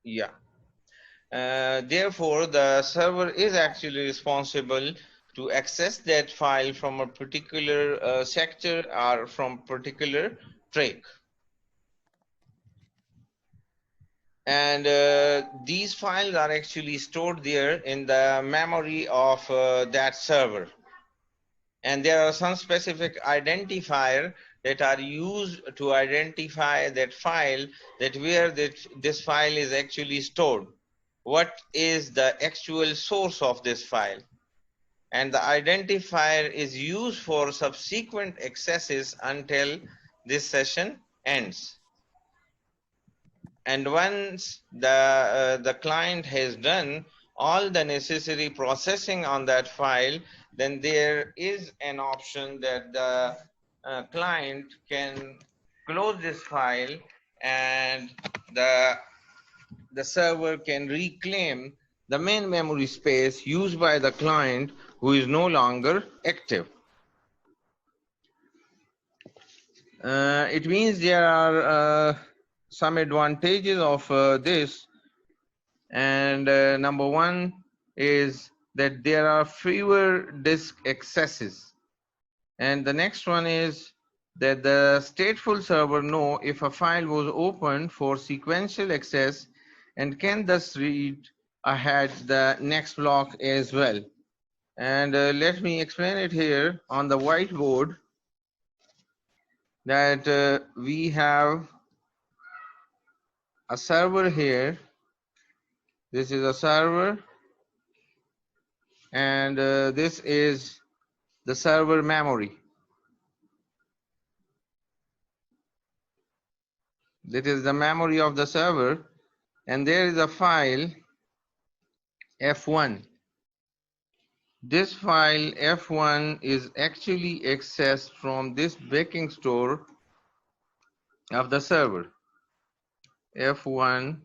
Yeah. Therefore, the server is actually responsible to access that file from a particular sector or from particular track. And these files are actually stored there in the memory of that server. And there are some specific identifier that are used to identify that file, that where this file is actually stored. What is the actual source of this file? And the identifier is used for subsequent accesses until this session ends. And once the client has done all the necessary processing on that file, then there is an option that the client can close this file, and the server can reclaim the main memory space used by the client who is no longer active. It means there are some advantages of this, and number one is that there are fewer disk accesses, and the next one is that the stateful server know if a file was opened for sequential access and can thus read ahead the next block as well. And let me explain it here on the whiteboard, that we have a server here. This is a server, and this is the server memory. That is the memory of the server, and there is a file F1. This file F1 is actually accessed from this backing store of the server, F1,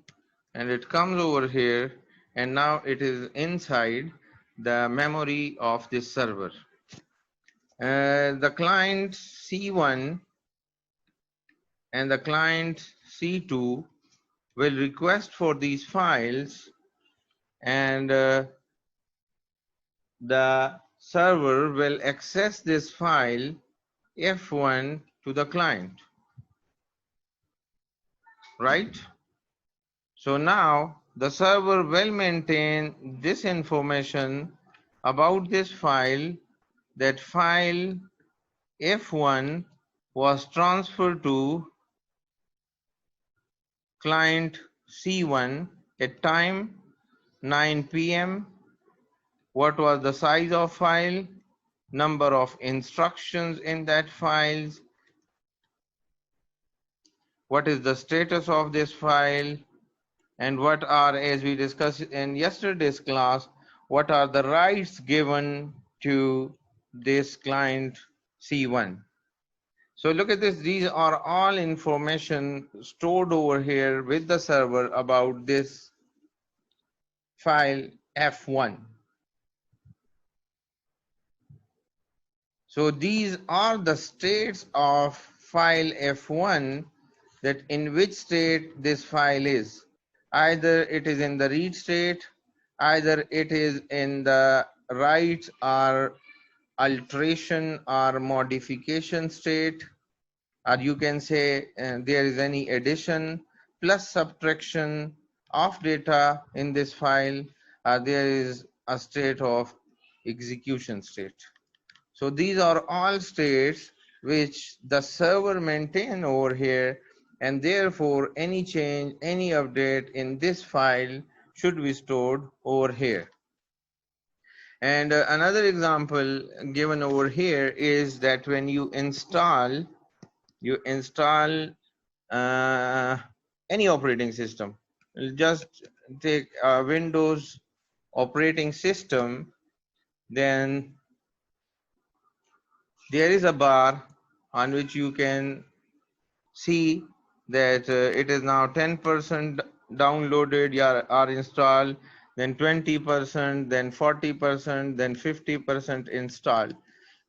and it comes over here, and now it is inside the memory of this server. The client C1 and the client C2 will request for these files, and the server will access this file F1 to the client, right? So now the server will maintain this information about this file, that file F1 was transferred to client C1 at time 9 p.m. What was the size of file, number of instructions in that files, what is the status of this file, and what are, as we discussed in yesterday's class, what are the rights given to this client C1. So look at this, these are all information stored over here with the server about this file F1. So these are the states of file F1, that in which state this file is. Either it is in the read state, either it is in the write or alteration or modification state, or you can say there is any addition plus subtraction of data in this file, or there is a state of execution state. So these are all states which the server maintain over here, and therefore any change, any update in this file should be stored over here. And another example given over here is that when you install any operating system, just take a Windows operating system, then there is a bar on which you can see that it is now 10% downloaded or installed, then 20%, then 40%, then 50% installed.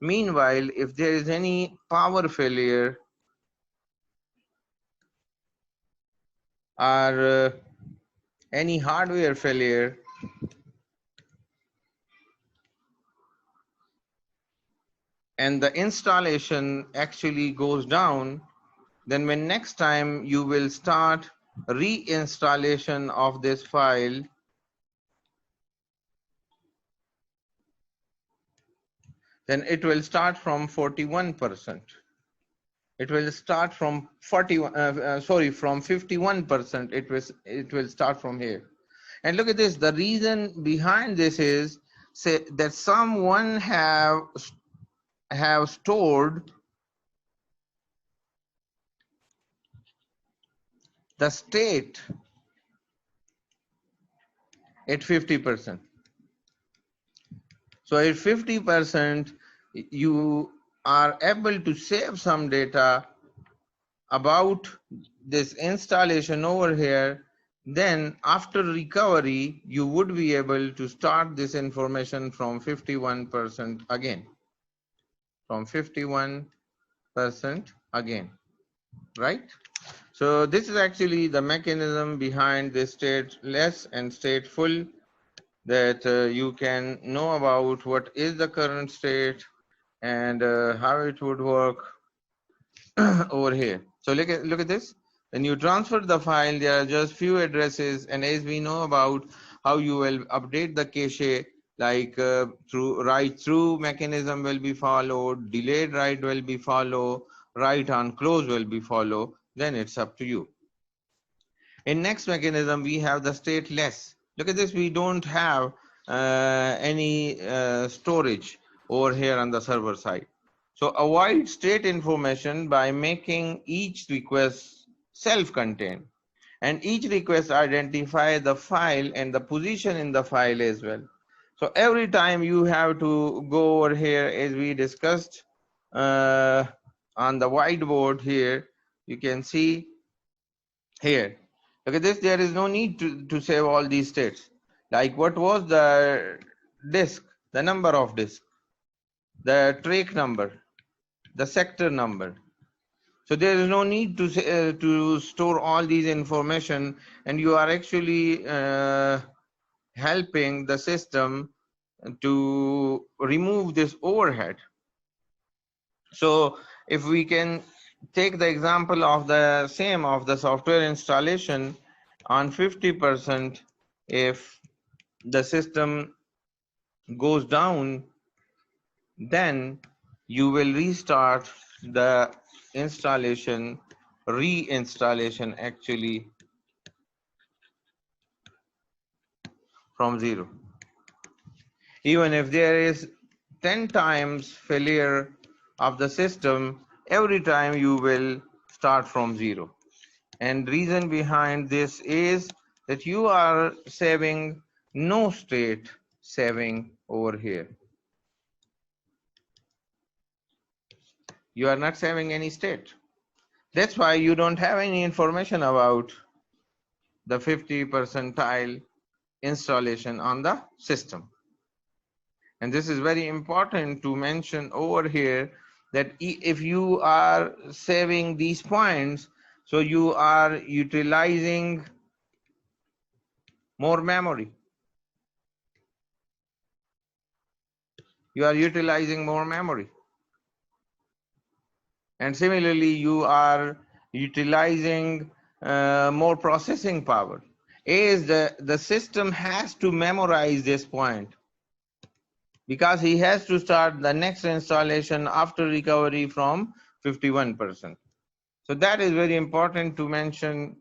Meanwhile, if there is any power failure or any hardware failure, and the installation actually goes down, then when next time you will start reinstallation of this file, then it will start from 41%. It will start from from 51%. It will start from here. And look at this. The reason behind this is say that someone have stored the state at 50%. So at 50%, you are able to save some data about this installation over here. Then after recovery, you would be able to start this information from 51% again. From 51% again, right? So this is actually the mechanism behind this stateless and stateful, that you can know about what is the current state and how it would work over here. So look at this. When you transfer the file, there are just few addresses, and as we know about how you will update the cache, like through write through mechanism will be followed, delayed write will be followed, write on close will be followed, then it's up to you. In next mechanism, we have the stateless. Look at this, we don't have any storage over here on the server side. So avoid state information by making each request self-contained, and each request identify the file and the position in the file as well. So every time you have to go over here, as we discussed on the whiteboard here, you can see here. Look at this, there is no need to save all these states. Like what was the disk, the number of disk, the track number, the sector number. So there is no need to store all these information, and you are actually helping the system to remove this overhead. So if we can take the example of the same of the software installation on 50%, if the system goes down, then you will restart the installation, reinstallation actually from zero. Even if there is 10 times failure of the system, every time you will start from zero. And reason behind this is that you are saving no state saving over here. You are not saving any state. That's why you don't have any information about the 50 percentile installation on the system. And this is very important to mention over here, that if you are saving these points, so you are utilizing more memory. You are utilizing more memory. And similarly, you are utilizing more processing power. Is the system has to memorize this point, because he has to start the next installation after recovery from 51%. So that is very important to mention,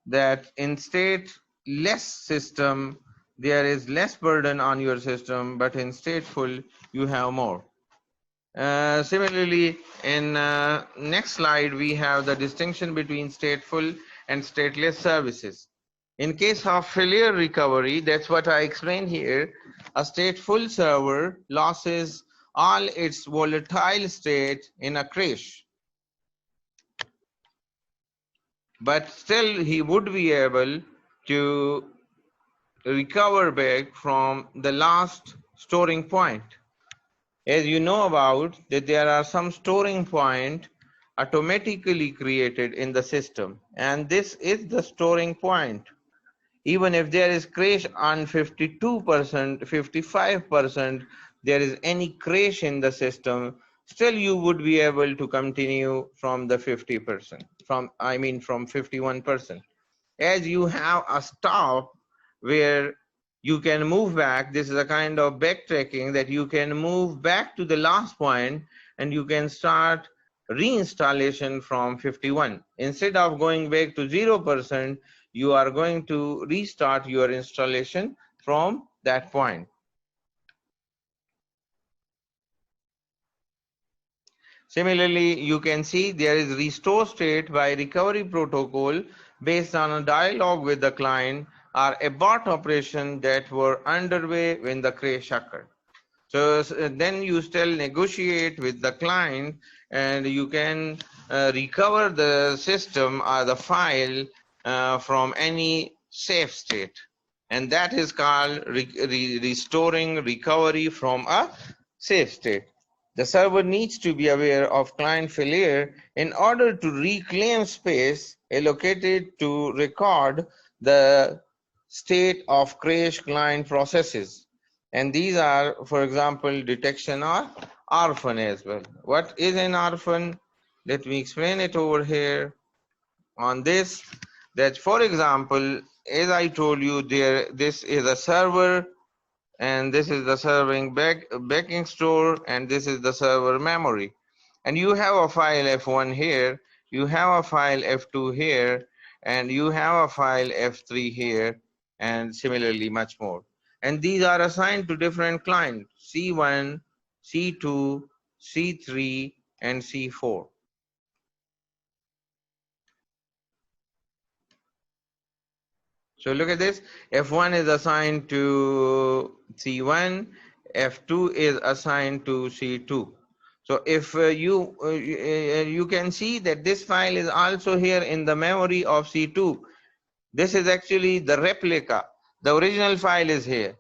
that in stateless system, there is less burden on your system, but in stateful, you have more. Similarly, in next slide, we have the distinction between stateful and stateless services. In case of failure recovery, that's what I explained here. A stateful server loses all its volatile state in a crash, but still he would be able to recover back from the last storing point. As you know about that, there are some storing point automatically created in the system, and this is the storing point. Even if there is crash on 52%, 55%, there is any crash in the system, still you would be able to continue from the 50%, from 51%. As you have a stop where you can move back, this is a kind of backtracking that you can move back to the last point and you can start reinstallation from 51. Instead of going back to 0%, you are going to restart your installation from that point. Similarly, you can see there is restore state by recovery protocol based on a dialogue with the client or abort operation that were underway when the crash occurred. So then you still negotiate with the client and you can recover the system or the file from any safe state. And that is called restoring recovery from a safe state. The server needs to be aware of client failure in order to reclaim space allocated to record the state of crash client processes. And these are, for example, detection or orphan as well. What is an orphan? Let me explain it over here on this. That, for example, as I told you, this is a server and this is the backing store, and this is the server memory. And you have a file F1 here, you have a file F2 here, and you have a file F3 here, and similarly much more. And these are assigned to different clients, C1, C2, C3, and C4. So look at this, F1 is assigned to C1, F2 is assigned to C2. So if you can see that this file is also here in the memory of C2. This is actually the replica. The original file is here.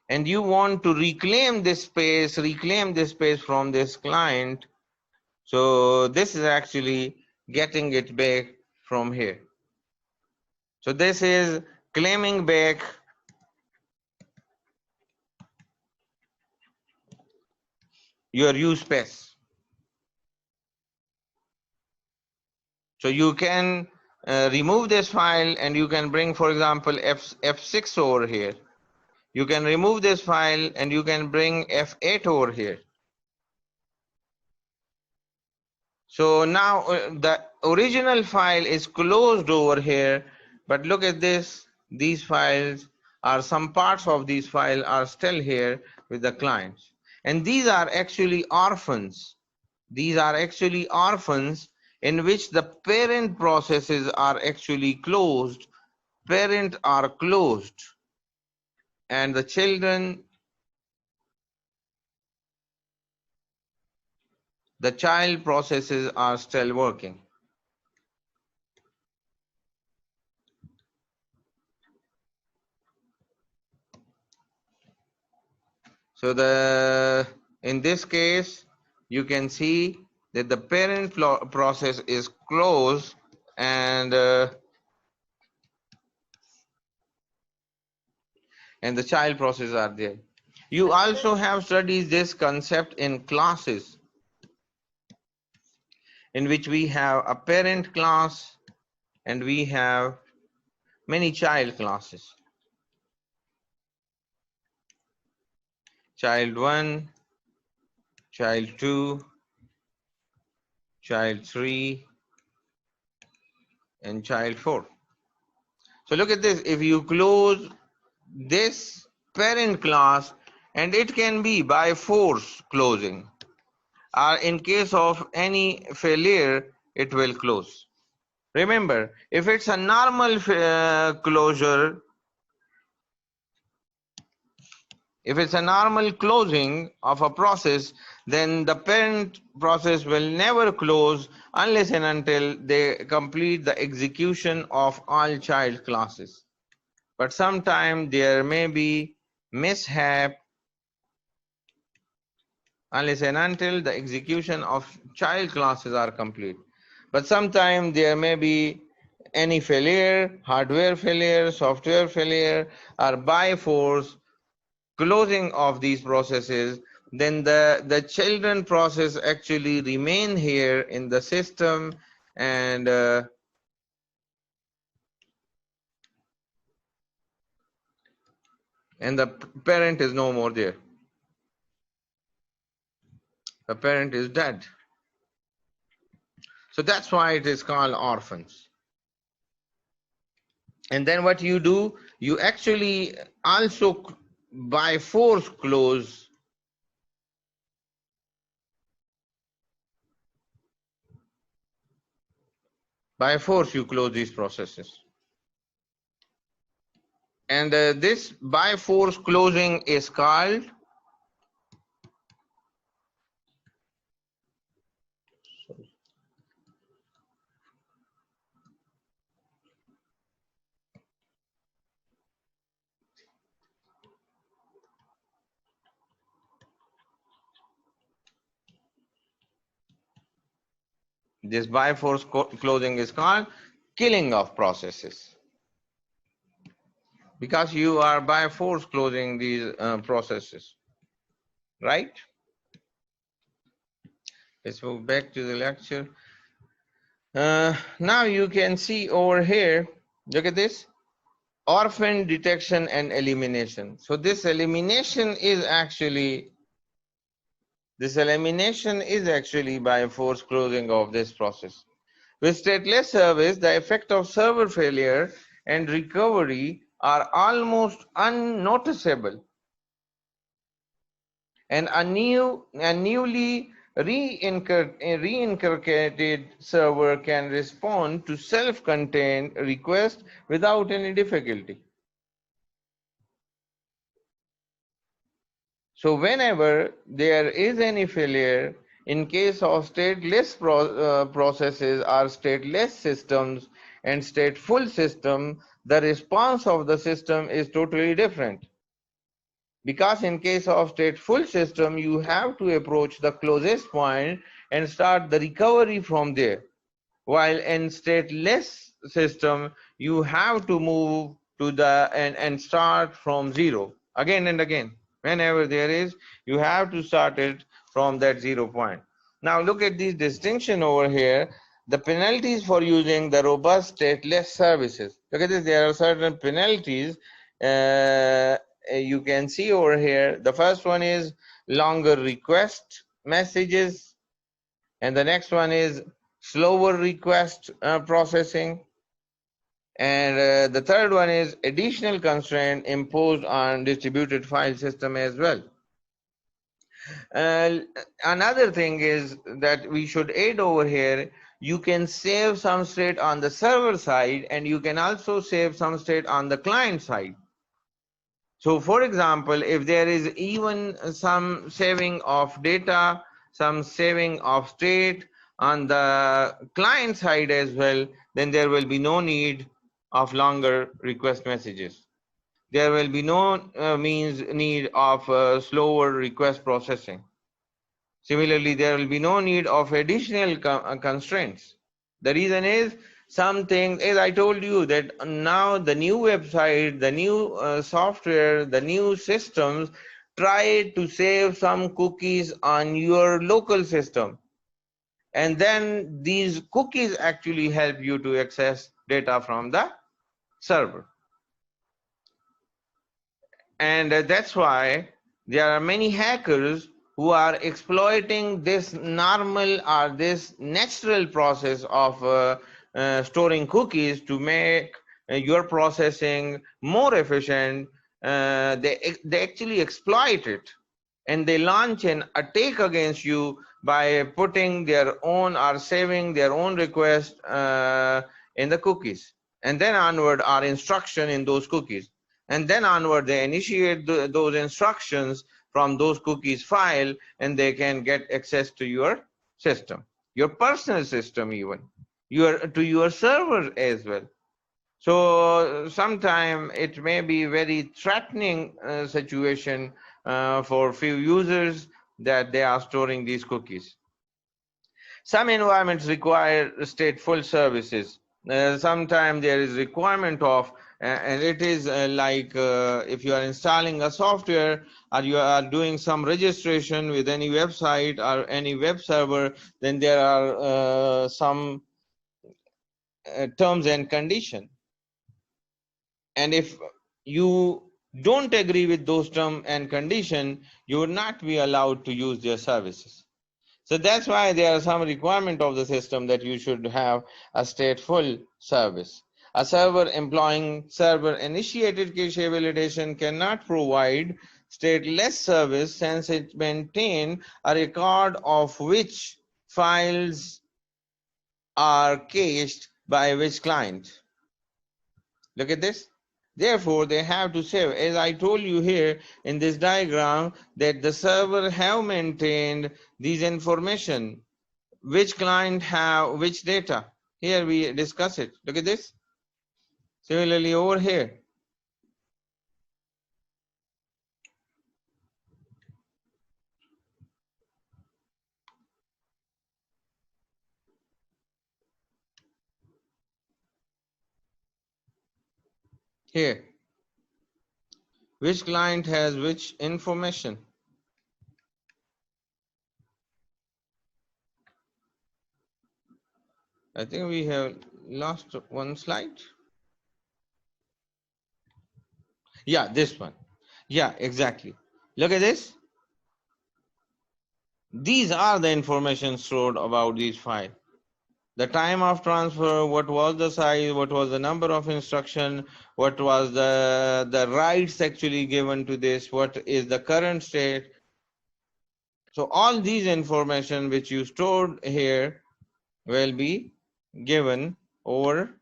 And you want to reclaim this space from this client. So this is actually getting it back from here. So this is claiming back your use space. So you can remove this file and you can bring, for example, F6 over here. You can remove this file and you can bring F8 over here. So now the original file is closed over here, but look at this, these files are, some parts of these files are still here with the clients. And these are actually orphans. These are actually orphans in which the parent processes are actually closed, parent are closed, and the children, the child processes are still working. So in this case, you can see that the parent process is closed and the child processes are there. You also have studied this concept in classes, in which we have a parent class and we have many child classes. Child 1, child 2, child 3, and child 4. So look at this, if you close this parent class, and it can be by force closing, or in case of any failure, it will close. Remember, if it's a normal closure, if it's a normal closing of a process, then the parent process will never close unless and until they complete the execution of all child classes. But sometimes there may be mishap unless and until the execution of child classes are complete. But sometimes there may be any failure, hardware failure, software failure, or by force closing of these processes, then the children process actually remain here in the system, and the parent is no more there. The parent is dead. So that's why it is called orphans. And then what you do, you actually also by force close these processes. And this by force closing is called closing is called killing of processes, because you are by force closing these processes, right? Let's move back to the lecture. Now you can see over here, look at this, orphan detection and elimination. So this elimination is actually by force closing of this process. With stateless service, the effect of server failure and recovery are almost unnoticeable, and a newly reincarnated server can respond to self-contained requests without any difficulty. So whenever there is any failure, in case of stateless processes or stateless systems and stateful system, the response of the system is totally different. Because in case of stateful system, you have to approach the closest point and start the recovery from there. While in stateless system, you have to move to the and start from zero again and again. Whenever there is, you have to start it from that 0 point. Now look at this distinction over here. The penalties for using the robust stateless services. Look at this, there are certain penalties you can see over here. The first one is longer request messages, and the next one is slower request processing, and the third one is additional constraint imposed on distributed file system as well. Another thing is that we should add over here, you can save some state on the server side, and you can also save some state on the client side. So for example, if there is even some saving of data, some saving of state on the client side as well, then there will be no need of longer request messages. There will be no need of slower request processing. Similarly, there will be no need of additional constraints. The reason is something, as I told you, that now the new website, the new software, the new systems try to save some cookies on your local system. And then these cookies actually help you to access data from the server. And that's why there are many hackers who are exploiting this normal or this natural process of storing cookies to make your processing more efficient. They actually exploit it, and they launch an attack against you by putting their own or saving their own request in the cookies, and then onward are instruction in those cookies, and then onward they initiate those instructions from those cookies file, and they can get access to your system, your personal system, even to your server as well. So sometime it may be very threatening situation for few users that they are storing these cookies. Some environments require stateful services. Sometimes there is requirement of, and it is like if you are installing a software or you are doing some registration with any website or any web server, then there are some terms and condition. And if you don't agree with those terms and condition, you will not be allowed to use their services. So that's why there are some requirement of the system that you should have a stateful service. A server employing server initiated cache validation cannot provide stateless service since it maintains a record of which files are cached by which client. Look at this. Therefore, they have to save. As I told you here in this diagram, that the server have maintained these information. Which client have which data? Here we discuss it. Look at this. Similarly over here. Here. Which client has which information? I think we have lost one slide. Yeah, this one. Yeah, exactly. Look at this. These are the information stored about these files. The time of transfer, what was the size, what was the number of instruction, what was the rights actually given to this, what is the current state. So all these information which you stored here will be given over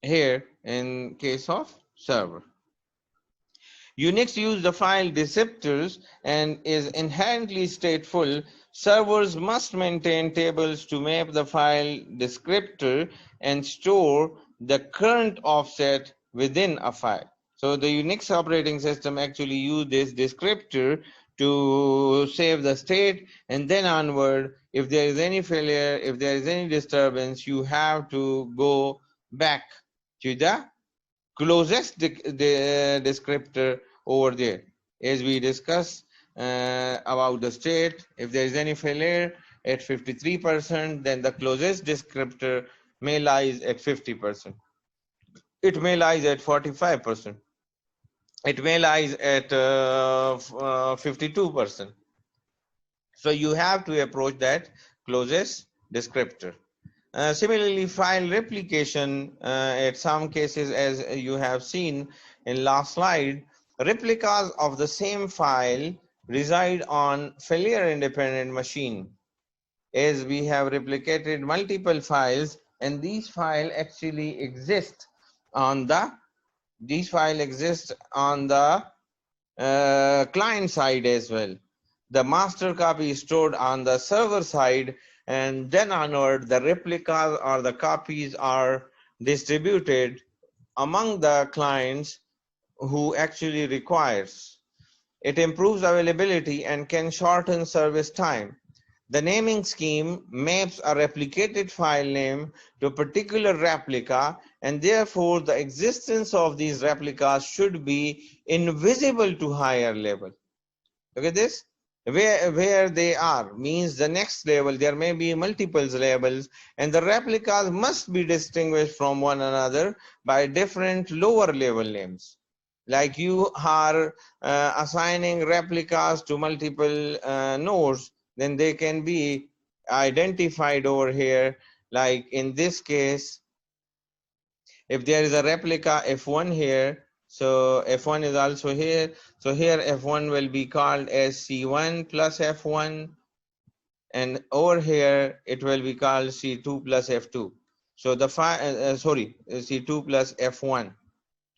here in case of server. Unix use the file descriptors and is inherently stateful. Servers must maintain tables to map the file descriptor and store the current offset within a file. So the Unix operating system actually use this descriptor to save the state, and then onward, if there is any failure, if there is any disturbance, you have to go back to the closest descriptor over there. As we discussed about the state, if there is any failure at 53%, then the closest descriptor may lies at 50%. It may lies at 45%. It may lies at 52%. So you have to approach that closest descriptor. Similarly, file replication, at some cases, as you have seen in last slide, replicas of the same file reside on failure independent machine. As we have replicated multiple files, and these files actually exist on the client side as well. The master copy is stored on the server side, and then onward the replicas or the copies are distributed among the clients who actually requires. It improves availability and can shorten service time. The naming scheme maps a replicated file name to a particular replica, and therefore the existence of these replicas should be invisible to higher level. Look at this. Where they are means the next level, there may be multiple levels, and the replicas must be distinguished from one another by different lower level names. Like you are assigning replicas to multiple nodes, then they can be identified over here. Like in this case, if there is a replica F1 here, so F1 is also here. So here F1 will be called as C1 plus F1, and over here it will be called C2 plus F2. So the C2 plus F1.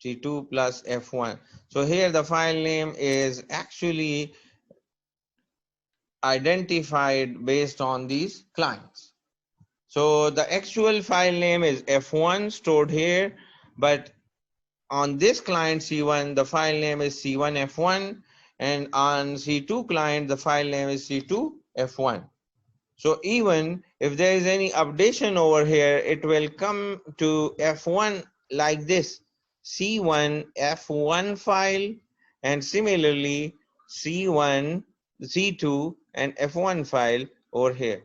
C2 plus F1. So here the file name is actually identified based on these clients. So the actual file name is F1 stored here, but on this client C1, the file name is C1F1, and on C2 client, the file name is C2F1. So even if there is any updation over here, it will come to F1 like this, C1 F1 file, and similarly C1, C2 and F1 file over here.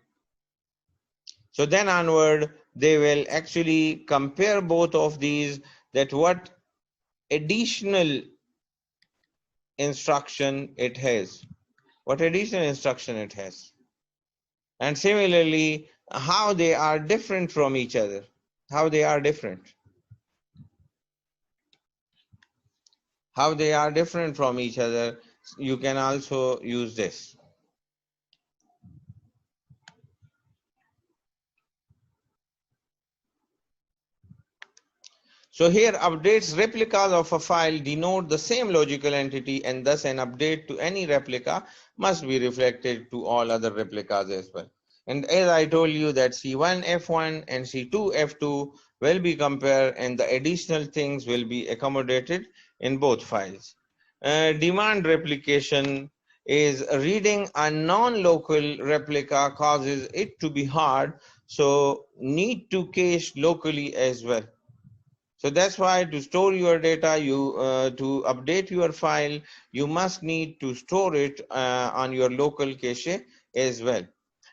So then onward, they will actually compare both of these, that what additional instruction it has, what additional instruction it has. And similarly, how they are different from each other, how they are different, how they are different from each other. You can also use this. So here updates replicas of a file denote the same logical entity, and thus an update to any replica must be reflected to all other replicas as well. And as I told you that C1 F1 and C2 F2 will be compared, and the additional things will be accommodated in both files. Demand replication is reading a non-local replica causes it to be hard, so need to cache locally as well. So that's why to store your data, to update your file, you must need to store it on your local cache as well.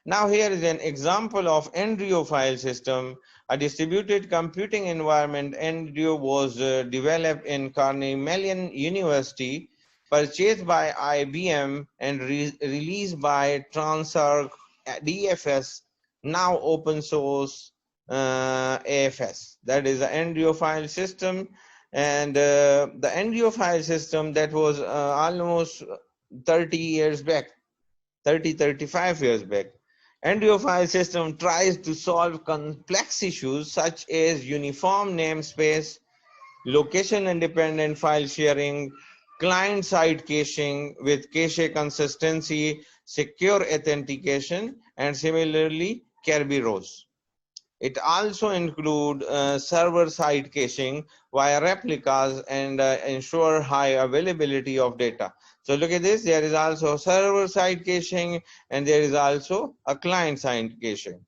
Now here is an example of Andrio file system, a distributed computing environment. Andrio was developed in Carnegie Mellon University, purchased by IBM and released by Transarc DFS, now open source AFS. That is the Andrio file system. And the Andrio file system, that was almost 30 years back, 35 years back. Andrio file system tries to solve complex issues such as uniform namespace, location independent file sharing, client side caching with cache consistency, secure authentication, and similarly Kerberos. It also includes server-side caching via replicas and ensure high availability of data. So look at this, there is also server-side caching and there is also a client-side caching.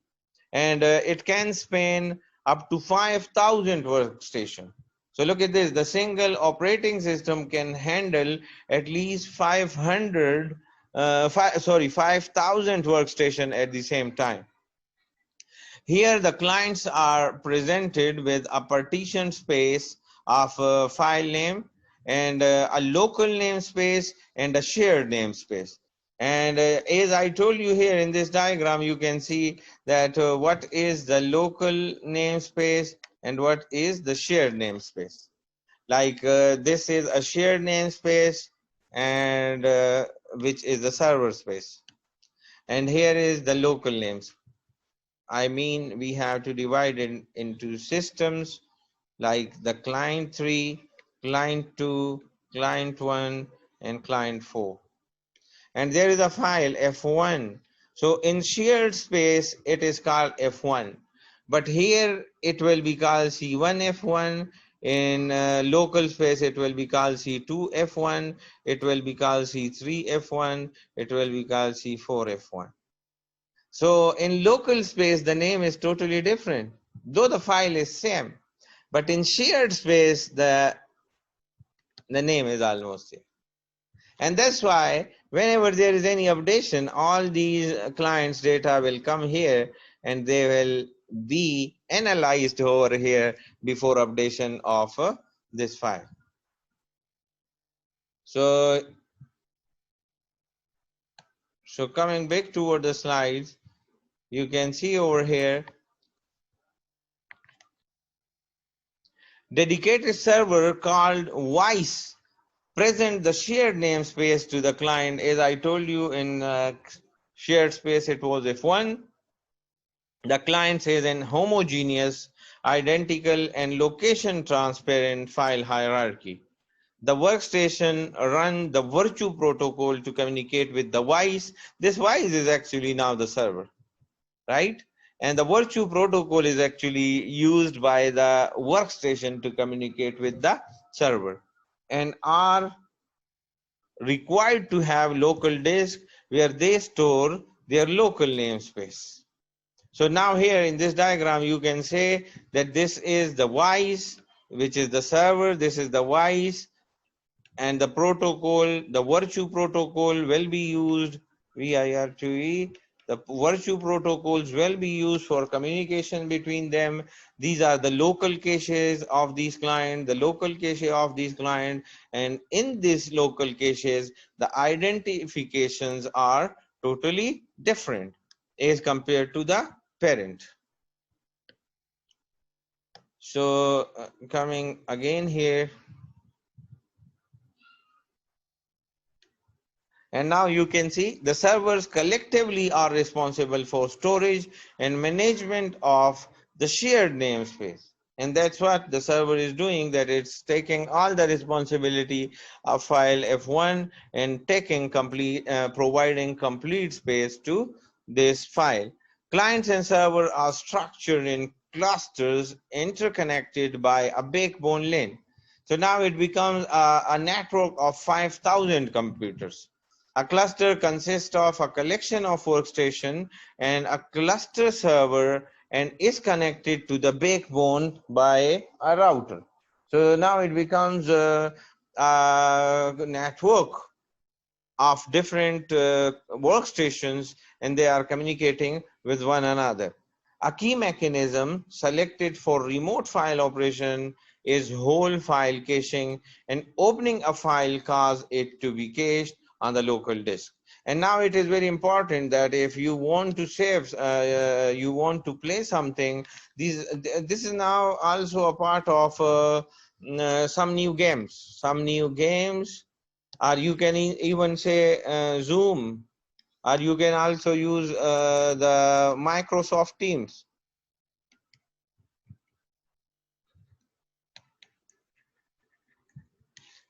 And it can span up to 5,000 workstations. So look at this, the single operating system can handle at least 5,000 workstations at the same time. Here the clients are presented with a partition space of a file name and a local namespace and a shared namespace. And as I told you here in this diagram, you can see that what is the local namespace and what is the shared namespace. Like this is a shared namespace and which is the server space. And here is the local namespace. I mean, we have to divide it into systems like the client 3, client 2, client 1, and client 4. And there is a file F1. So in shared space, it is called F1. But here it will be called C1 F1. In local space, it will be called C2 F1. It will be called C3 F1. It will be called C4 F1. So in local space, the name is totally different, though the file is same. But in shared space, the name is almost same. And that's why whenever there is any updation, all these clients' data will come here and they will be analyzed over here before updation of this file. So coming back toward the slides, you can see over here, dedicated server called Vice present the shared namespace to the client. As I told you, in shared space it was F1. The client says an homogeneous, identical and location transparent file hierarchy. The workstation run the virtue protocol to communicate with the Vice. This Vice is actually now the server, right? And the virtue protocol is actually used by the workstation to communicate with the server, and are required to have local disk where they store their local namespace. So now here in this diagram, you can say that this is the WISE, which is the server, this is the WISE, and the protocol, the virtue protocol will be used, VIR2E, the virtue protocols will be used for communication between them. These are the local caches of these clients, the local cache of these clients, and in these local caches, the identifications are totally different as compared to the parent. So coming again here, and now you can see the servers collectively are responsible for storage and management of the shared namespace. And that's what the server is doing, that it's taking all the responsibility of file F1 and taking complete, providing complete space to this file. Clients and server are structured in clusters interconnected by a backbone lane. So now it becomes a network of 5,000 computers. A cluster consists of a collection of workstations and a cluster server and is connected to the backbone by a router. So now it becomes a network of different workstations, and they are communicating with one another. A key mechanism selected for remote file operation is whole file caching, and opening a file causes it to be cached on the local disk. And now it is very important that if you want to save, you want to play something, this is now also a part of some new games, or you can even say Zoom, or you can also use the Microsoft Teams.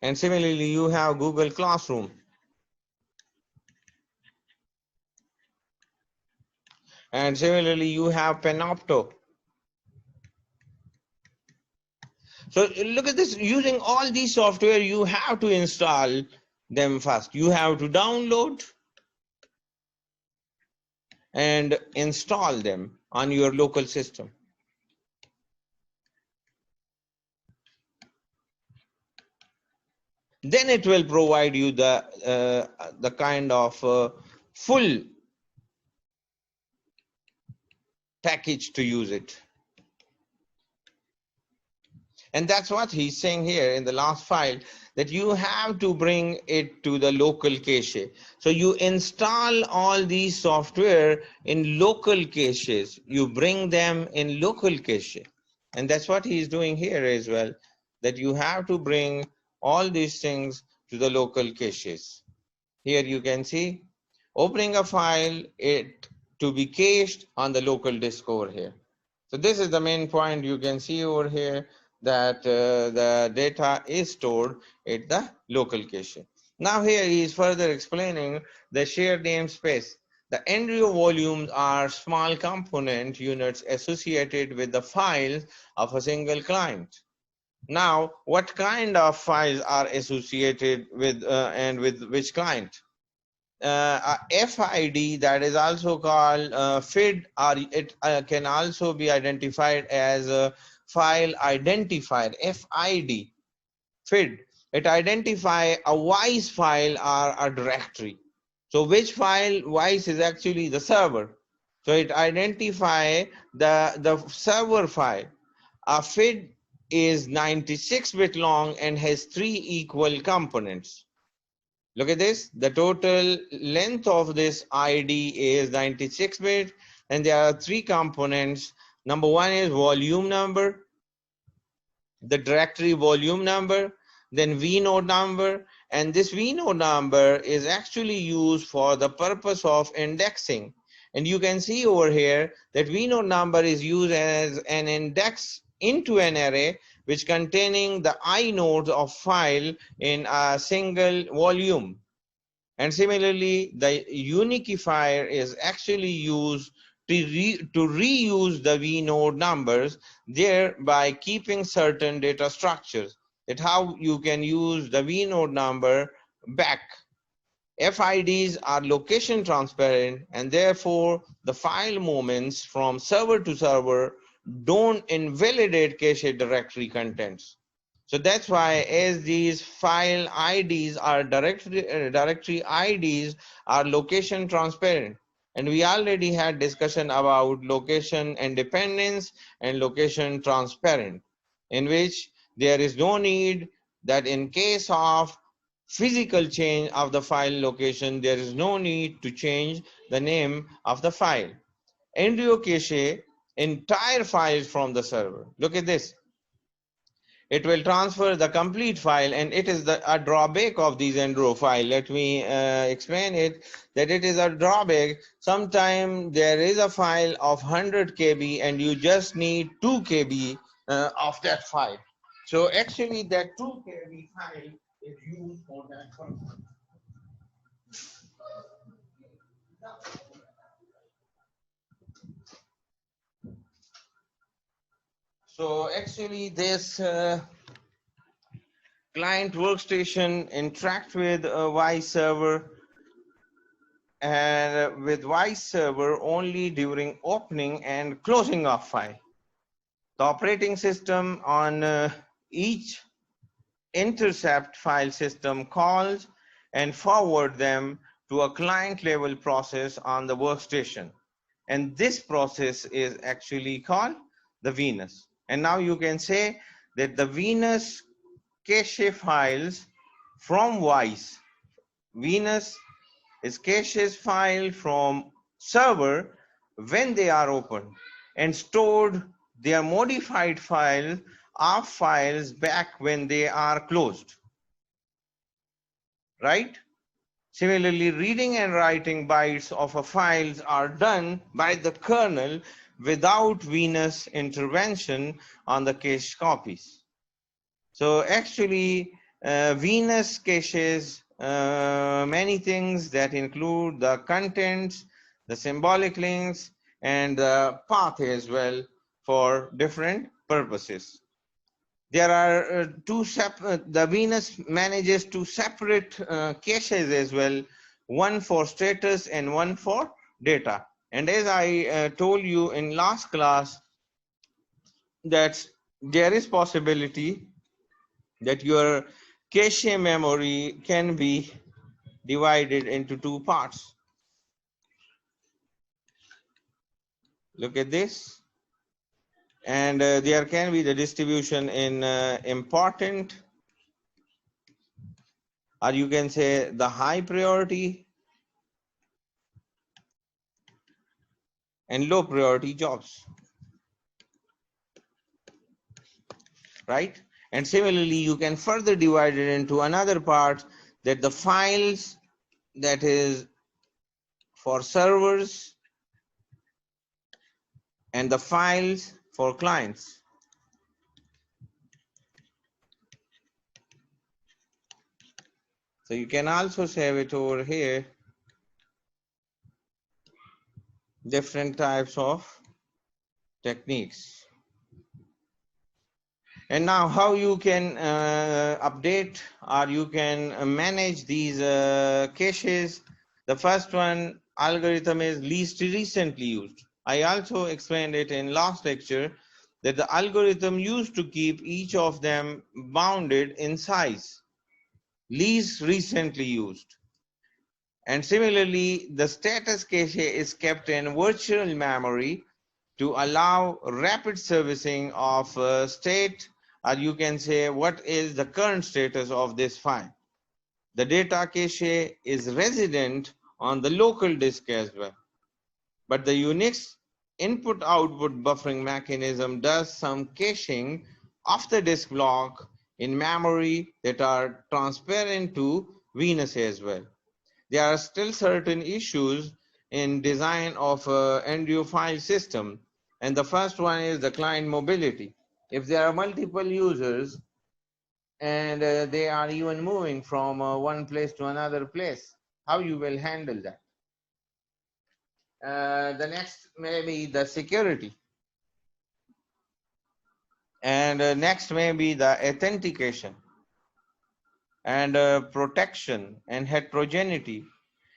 And similarly, you have Google Classroom. And similarly, you have Panopto. So look at this, using all these software, you have to install them first. You have to download and install them on your local system. Then it will provide you the kind of full package to use it. And that's what he's saying here in the last file, that you have to bring it to the local cache. So you install all these software in local caches. You bring them in local cache. And that's what he's doing here as well, that you have to bring all these things to the local caches. Here you can see opening a file, it to be cached on the local disk over here. So this is the main point. You can see over here that the data is stored at the local cache. Now here he is further explaining the shared namespace. The embryo volumes are small component units associated with the files of a single client. Now, what kind of files are associated with and with which client? FID, that is also called FID, or it can also be identified as a file identifier, FID, FID. It identifies a WISE file or a directory. So which file? WISE is actually the server. So it identifies the server file. A FID is 96-bit long and has 3 equal components. Look at this, the total length of this ID is 96-bit, and there are 3 components. Number 1 is volume number, the directory volume number, then vnode number, and this vnode number is actually used for the purpose of indexing. And you can see over here that vnode number is used as an index into an array which containing the inodes of file in a single volume. And similarly, the unifier is actually used to reuse the vnode numbers, thereby keeping certain data structures. That's how you can use the vnode number back FIDs are location transparent, and therefore the file movements from server to server don't invalidate cache directory contents. So that's why, as these file IDs are directory IDs are location transparent. And we already had discussion about location independence and location transparent, in which there is no need that in case of physical change of the file location, there is no need to change the name of the file. Embryo cache entire files from the server. Look at this. It will transfer the complete file, and it is a drawback of these Endro file. Let me explain it, that it is a drawback. Sometimes there is a file of 100 KB and you just need 2 KB of that file. So actually that 2 KB file is used for that purpose. So actually this client workstation interact with a Wise server, and with Wise server only during opening and closing of file. The operating system on each intercept file system calls and forward them to a client level process on the workstation. And this process is actually called the Venus. And now you can say that the Venus cache files from Wise. Venus is caches file from server when they are opened, and stored their modified file of files back when they are closed, right? Similarly, reading and writing bytes of a files are done by the kernel without Venus intervention on the cache copies. So actually, Venus caches many things that include the contents, the symbolic links, and the path as well for different purposes. There are the Venus manages two separate caches as well, one for status and one for data. And as I told you in last class, that there is possibility that your cache memory can be divided into two parts. Look at this. And there can be the distribution in important, or you can say the high priority and low priority jobs, right? And similarly, you can further divide it into another part, that the files that is for servers and the files for clients. So you can also save it over here, different types of techniques. And now how you can update or you can manage these caches. The first one algorithm is least recently used. I also explained it in last lecture that the algorithm used to keep each of them bounded in size, least recently used. And similarly, the status cache is kept in virtual memory to allow rapid servicing of state, or you can say what is the current status of this file. The data cache is resident on the local disk as well. But the Unix input-output buffering mechanism does some caching of the disk block in memory that are transparent to Venus as well. There are still certain issues in design of Enduro file system. And the first one is the client mobility. If there are multiple users and they are even moving from one place to another place, how you will handle that? The next may be the security. And next may be the authentication. and protection and heterogeneity.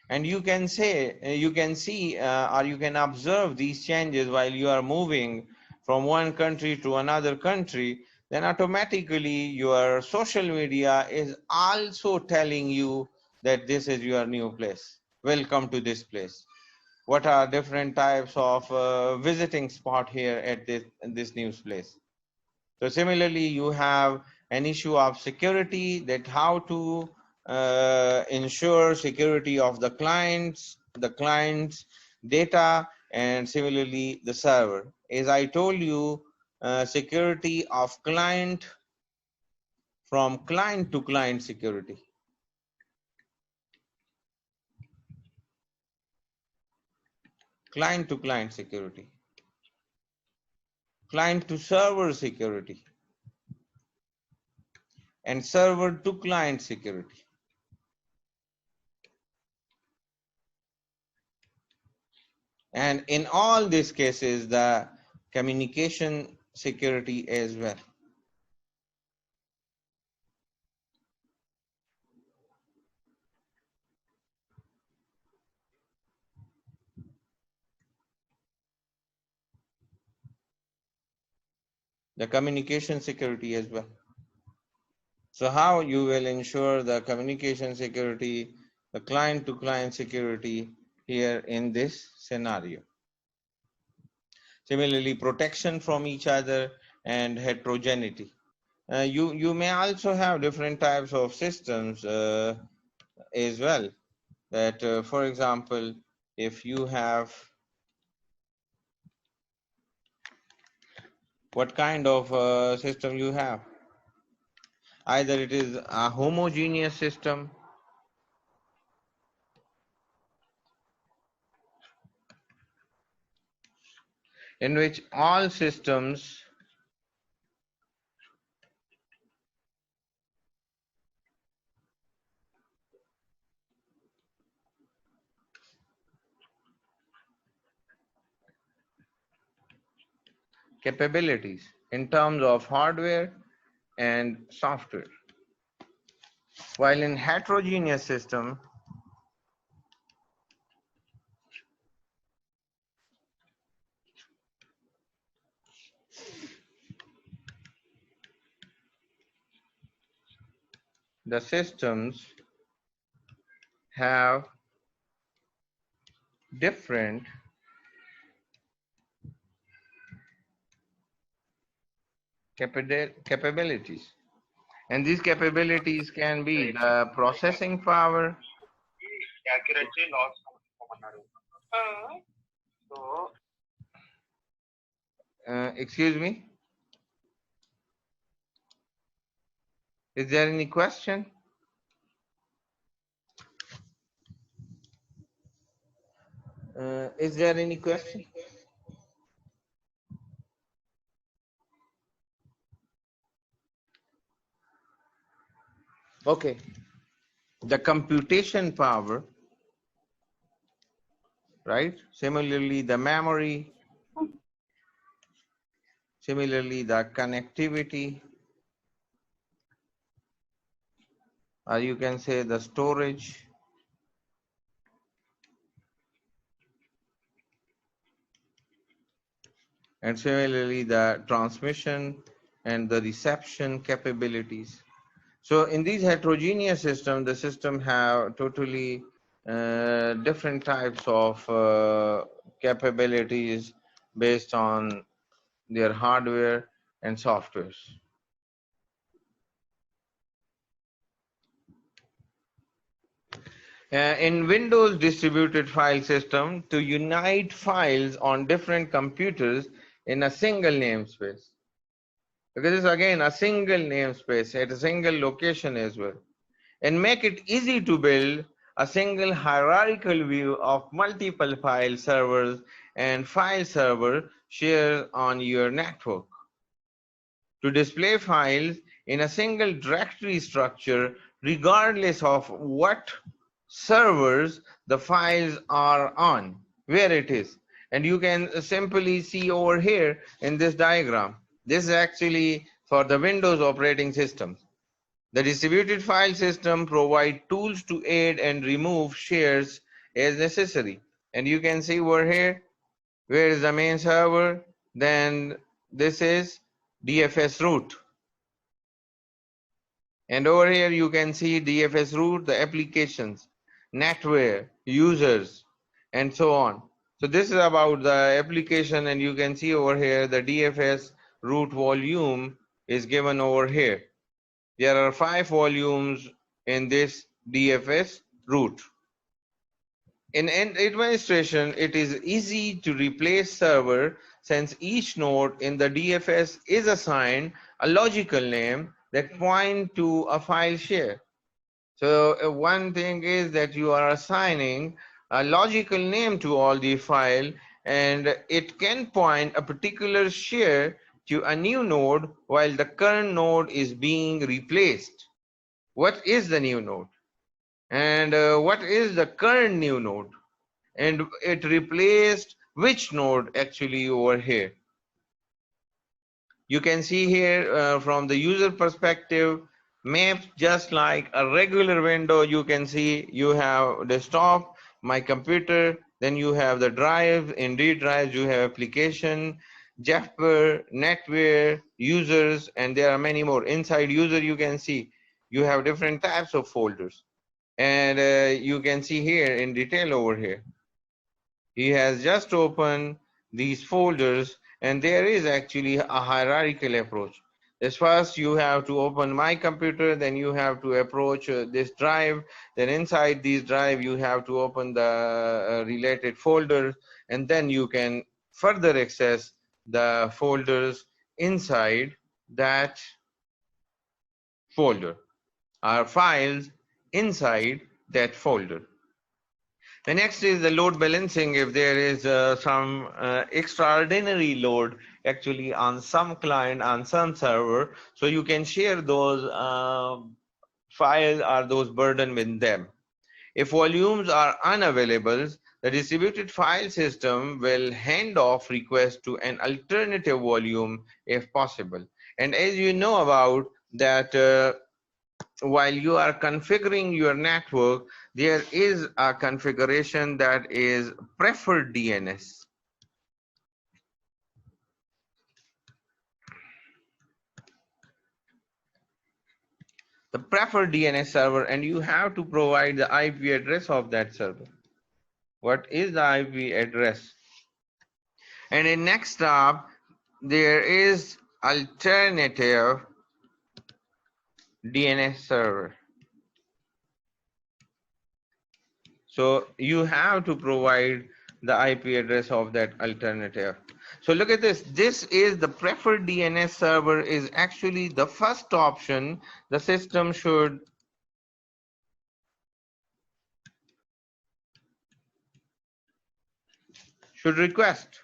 And you can say, you can see, or you can observe these changes while you are moving from one country to another country, then automatically your social media is also telling you that this is your new place. Welcome to this place. What are different types of visiting spot here at this new place? So similarly, you have an issue of security, that how to ensure security of the client's data, and similarly the server. As I told you, security of client, from client to client security. Client to client security. Client to server security. And server to client security. And in all these cases, the communication security as well. The communication security as well. So how you will ensure the communication security, the client to client security here in this scenario? Similarly, protection from each other and heterogeneity. You may also have different types of systems as well. That, for example, if you have, what kind of system you have? Either it is a homogeneous system, in which all systems capabilities in terms of hardware and software. While in heterogeneous system, the systems have different capabilities. And these capabilities can be the processing power, excuse me, is there any question? Is there any question? Okay. The computation power, right? Similarly, the memory, similarly, the connectivity, or you can say the storage, and similarly the transmission and the reception capabilities. So in these heterogeneous systems, the system have totally different types of capabilities based on their hardware and softwares. In Windows distributed file system, to unite files on different computers in a single namespace. Because it's again a single namespace at a single location as well. And make it easy to build a single hierarchical view of multiple file servers and file server shared on your network. To display files in a single directory structure regardless of what servers the files are on, where it is. And you can simply see over here in this diagram. This is actually for the Windows operating system. The distributed file system provides tools to aid and remove shares as necessary. And you can see over here, where is the main server? Then this is DFS root. And over here you can see DFS root, the applications, netware, users, and so on. So this is about the application, and you can see over here the DFS root volume is given over here. There are 5 volumes in this DFS root. In administration, it is easy to replace server since each node in the DFS is assigned a logical name that point to a file share. So one thing is that you are assigning a logical name to all the file, and it can point a particular share to a new node while the current node is being replaced. What is the new node? And what is the current new node? And it replaced which node actually over here? You can see here from the user perspective, maps just like a regular window. You can see you have desktop, my computer, then you have the drive. In D drives you have application, Jasper, netware, users, and there are many more. Inside user you can see you have different types of folders, and you can see here in detail over here. He has just opened these folders, and there is actually a hierarchical approach. As first you have to open my computer, then you have to approach this drive, then inside this drive you have to open the related folders, and then you can further access the folders inside that folder, or files inside that folder. The next is the load balancing. If there is some extraordinary load actually on some client, on some server, so you can share those files or those burden with them. If volumes are unavailable, the distributed file system will hand off requests to an alternative volume if possible. And as you know about that, while you are configuring your network, there is a configuration that is preferred DNS. The preferred DNS server, and you have to provide the IP address of that server. What is the IP address? And in next up, there is alternative DNS server. So you have to provide the IP address of that alternative. So look at this. This is the preferred DNS server is actually the first option the system should request.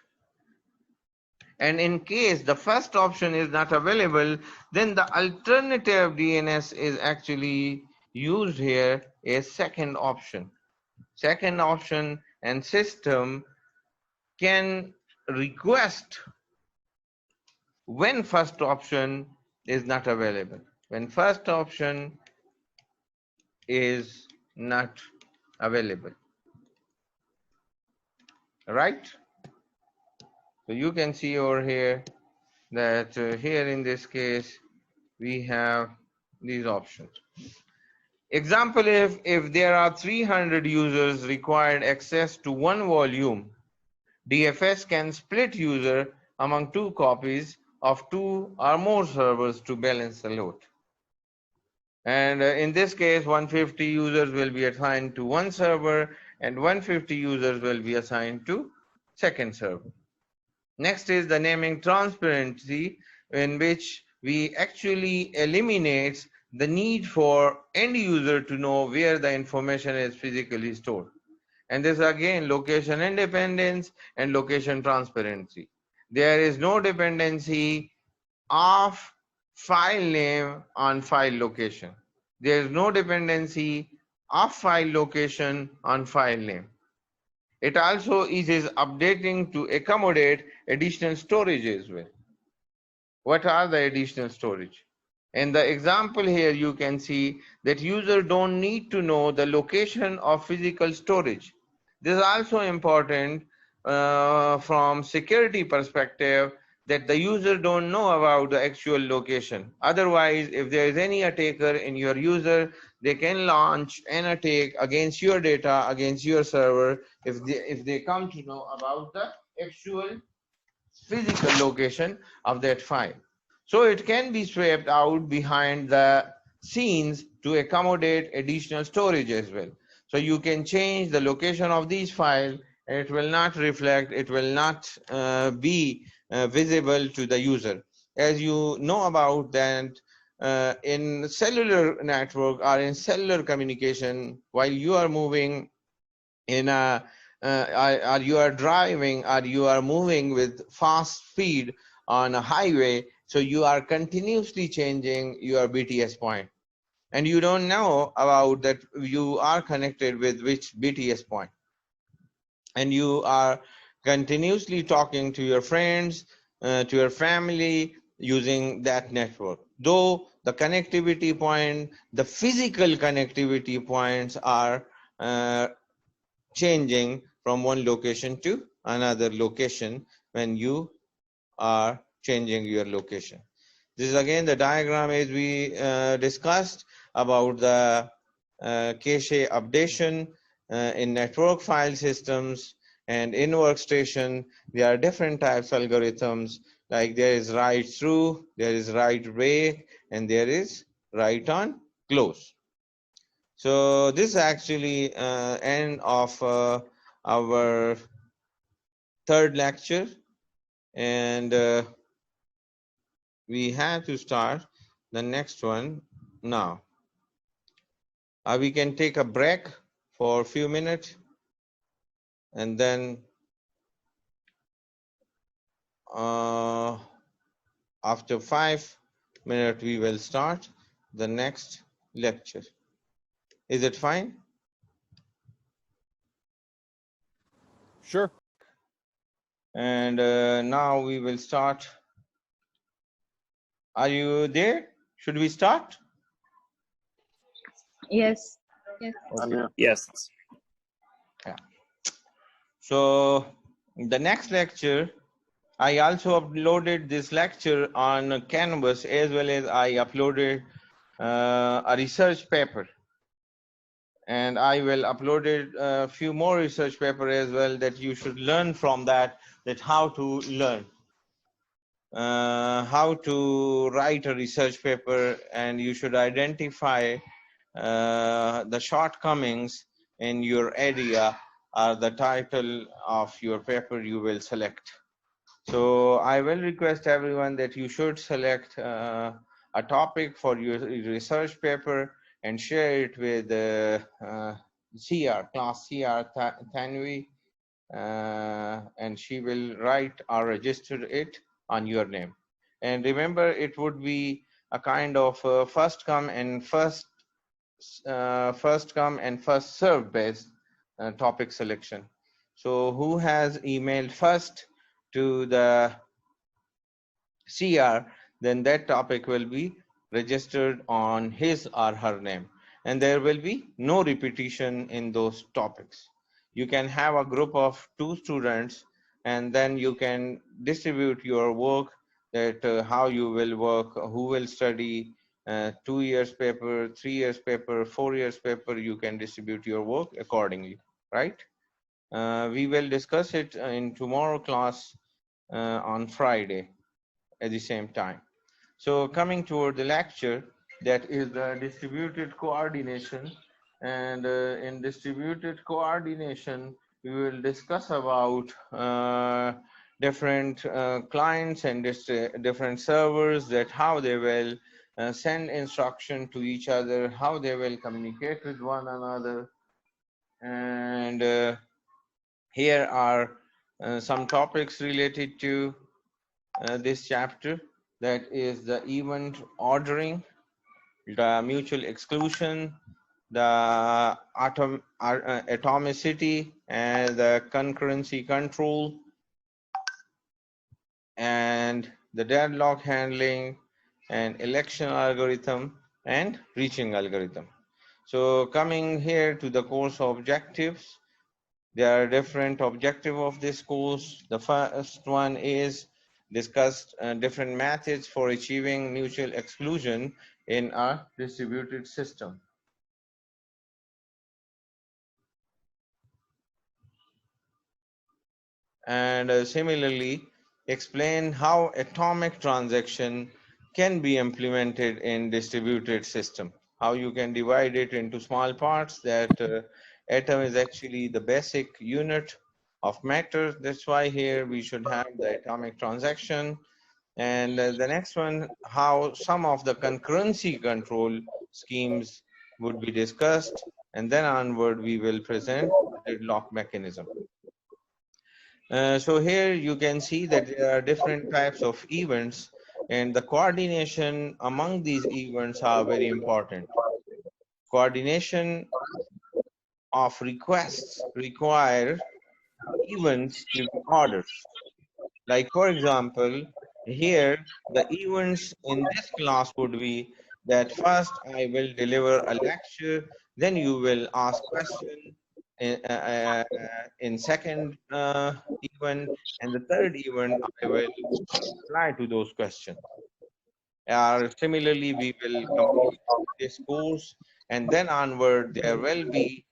And in case the first option is not available, then the alternative DNS is actually used here as second option. Second option, and system can request when first option is not available. When first option is not available. Right? So you can see over here that here in this case we have these options. Example, if there are 300 users required access to one volume, DFS can split user among 2 copies of 2 or more servers to balance the load. And in this case, 150 users will be assigned to one server and 150 users will be assigned to second server. Next is the naming transparency, in which we actually eliminate the need for end user to know where the information is physically stored. And this again, location independence and location transparency. There is no dependency of file name on file location. There is no dependency of file location on file name. It also is updating to accommodate additional storage as well. What are the additional storage? In the example here, you can see that user don't need to know the location of physical storage. This is also important from security perspective, that the user don't know about the actual location. Otherwise, if there is any attacker in your user, they can launch an attack against your data, against your server, if they come to know about the actual physical location of that file. So it can be swapped out behind the scenes to accommodate additional storage as well. So you can change the location of these files, and it will not reflect, it will not be visible to the user. As you know about that, in cellular network or in cellular communication, while you are moving in a or you are driving or you are moving with fast speed on a highway, so you are continuously changing your BTS point, and you don't know about that you are connected with which BTS point, and you are continuously talking to your friends, to your family using that network. Though the connectivity point, the physical connectivity points are changing from one location to another location when you are changing your location. This is again the diagram as we discussed about the cache updation in network file systems, and in workstation there are different types of algorithms, like there is write through, there is write break, and there is write on close. So this is actually end of our third lecture, and we have to start the next one now. We can take a break for a few minutes, and then after 5 minutes we will start the next lecture. Is it fine? Sure. And now we will start. Are you there? Should we start? Yes. Yes. Okay. Yes. Yeah. So the next lecture, I also uploaded this lecture on Canvas, as well as I uploaded a research paper. And I will upload a few more research paper as well, that you should learn from that how to learn. How to write a research paper, and you should identify the shortcomings in your area or the title of your paper you will select. So I will request everyone that you should select a topic for your research paper and share it with CR, class CR Tanvi, and she will write or register it on your name. And remember, it would be a kind of first come and first served based topic selection. So who has emailed first to the CR, then that topic will be registered on his or her name, and there will be no repetition in those topics. You can have a group of 2 students, and then you can distribute your work, that how you will work, who will study 2 years paper, 3 years paper, 4 years paper. You can distribute your work accordingly, right? We will discuss it in tomorrow class on Friday at the same time. So coming toward the lecture, that is the distributed coordination. And in distributed coordination, we will discuss about different clients and different servers, that how they will send instruction to each other, how they will communicate with one another. And here are some topics related to this chapter, that is the event ordering, the mutual exclusion, the atomicity, and the concurrency control, and the deadlock handling, and election algorithm, and reaching algorithm. So coming here to the course objectives, there are different objectives of this course. The first one is discuss different methods for achieving mutual exclusion in a distributed system. And similarly, explain how atomic transaction can be implemented in distributed system. How you can divide it into small parts, that atom is actually the basic unit of matter. That's why here we should have the atomic transaction. And the next one, how some of the concurrency control schemes would be discussed. And then onward, we will present the deadlock mechanism. So here you can see that there are different types of events, and the coordination among these events are very important. Coordination of requests require events to be ordered. Like for example, here the events in this class would be that first I will deliver a lecture, then you will ask question in second event, and the third event I will reply to those questions. Similarly, we will complete this course, and then onward there will be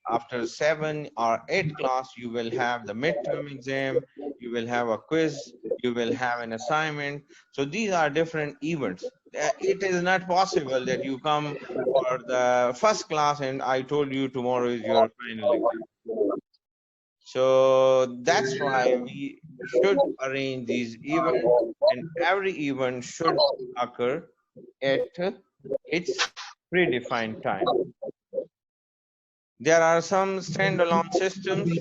after 7 or 8 class, you will have the midterm exam, you will have a quiz, you will have an assignment. So these are different events. It is not possible that you come for the first class and I told you tomorrow is your final exam. So that's why we should arrange these events, and every event should occur at its predefined time. There are some standalone systems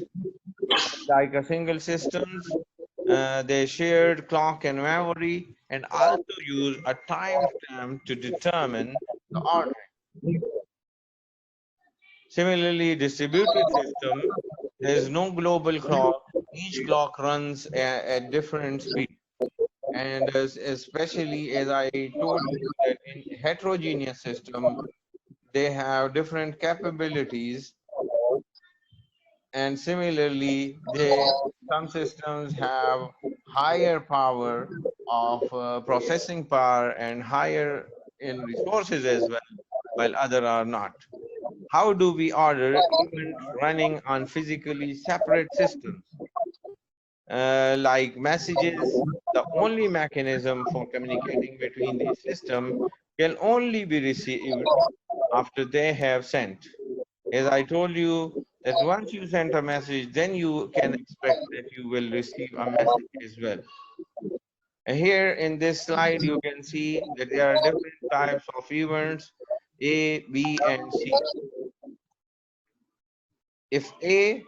like a single systems. They shared clock and memory and also use a timestamp to determine the ordering. Similarly, distributed system, there is no global clock. Each clock runs at different speed. And especially as I told you that in heterogeneous system, they have different capabilities, and similarly, some systems have higher power of processing power and higher in resources as well, while other are not. How do we order events running on physically separate systems? Like messages, the only mechanism for communicating between these systems can only be received after they have sent. As I told you, that once you send a message, then you can expect that you will receive a message as well. And here in this slide, you can see that there are different types of events, A, B, and C. If A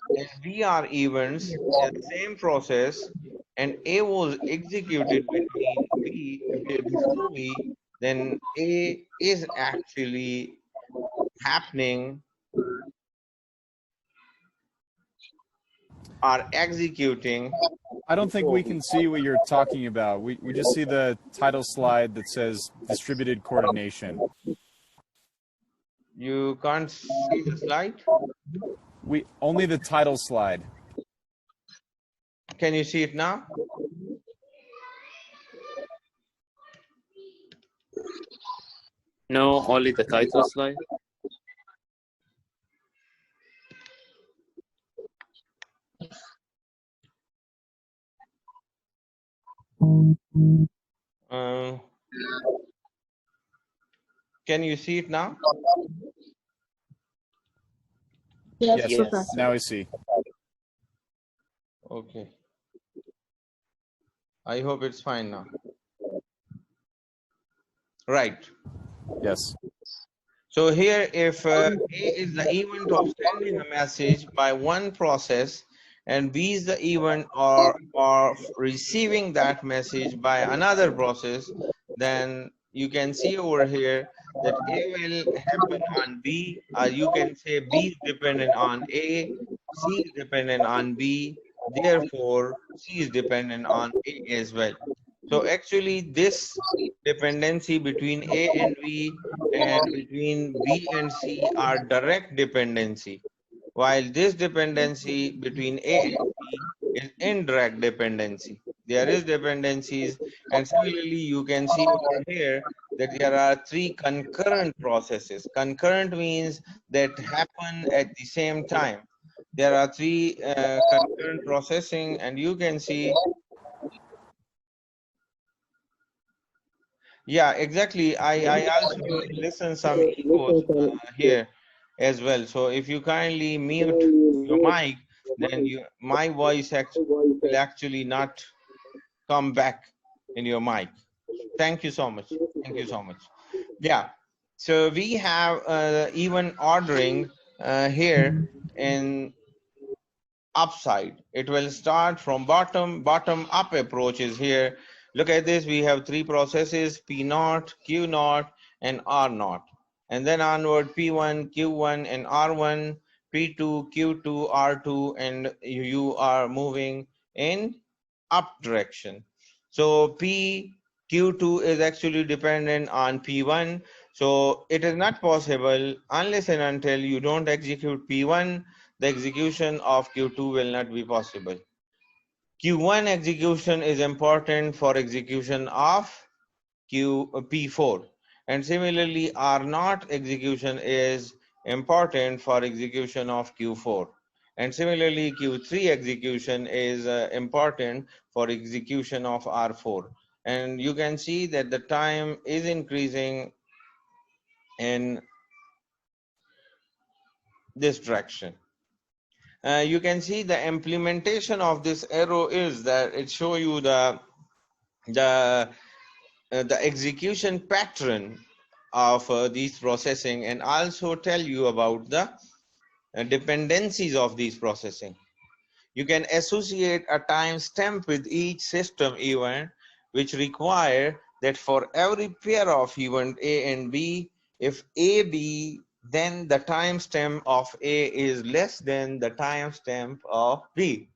and B are events in the same process, and A was executed before B, then A is actually happening or executing. I don't think we can see what you're talking about. We just see the title slide that says distributed coordination. You can't see the slide? We only the title slide. Can you see it now? No, only the title slide. Can you see it now? Yes. Yes. Now I see. Okay. I hope it's fine now. Right. Yes. So here, if A is the event of sending a message by one process, and B is the event or receiving that message by another process, then you can see over here that A will happen on B, or you can say B is dependent on A, C is dependent on B, therefore C is dependent on A as well. So actually this dependency between A and V and between B and C are direct dependency, while this dependency between A and B is indirect dependency. There is dependencies, and similarly you can see over here that there are three concurrent processes. Concurrent means that happen at the same time. There are three concurrent processing, and you can see, yeah, exactly. I also listen some echoes here as well. So if you kindly mute your mic, then my voice will actually not come back in your mic. Thank you so much. Thank you so much. Yeah. So we have even ordering here in upside. It will start from bottom up approach is here. Look at this, we have three processes, P0, Q0, and R0. And then onward P1, Q1, and R1, P2, Q2, R2, and you are moving in up direction. So P Q2 is actually dependent on P1. So it is not possible unless and until you don't execute P1, the execution of Q2 will not be possible. Q1 execution is important for execution of P4, and similarly R0 execution is important for execution of Q4, and similarly Q3 execution is important for execution of R4. And you can see that the time is increasing in this direction. You can see the implementation of this arrow is that it show you the execution pattern of these processing, and also tell you about the dependencies of these processing. You can associate a timestamp with each system event, which require that for every pair of event A and B, if A B, then the timestamp of A is less than the timestamp of B.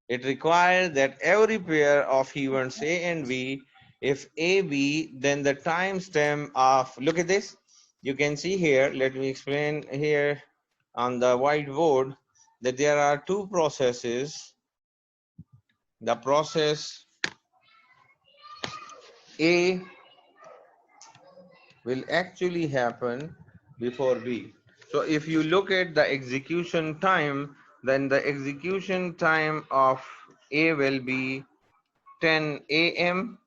It requires that every pair of events A and B, if A B, then the timestamp of, look at this, you can see here, let me explain here on the whiteboard that there are two processes. The process A will actually happen before B. So if you look at the execution time, then the execution time of A will be 10 a.m.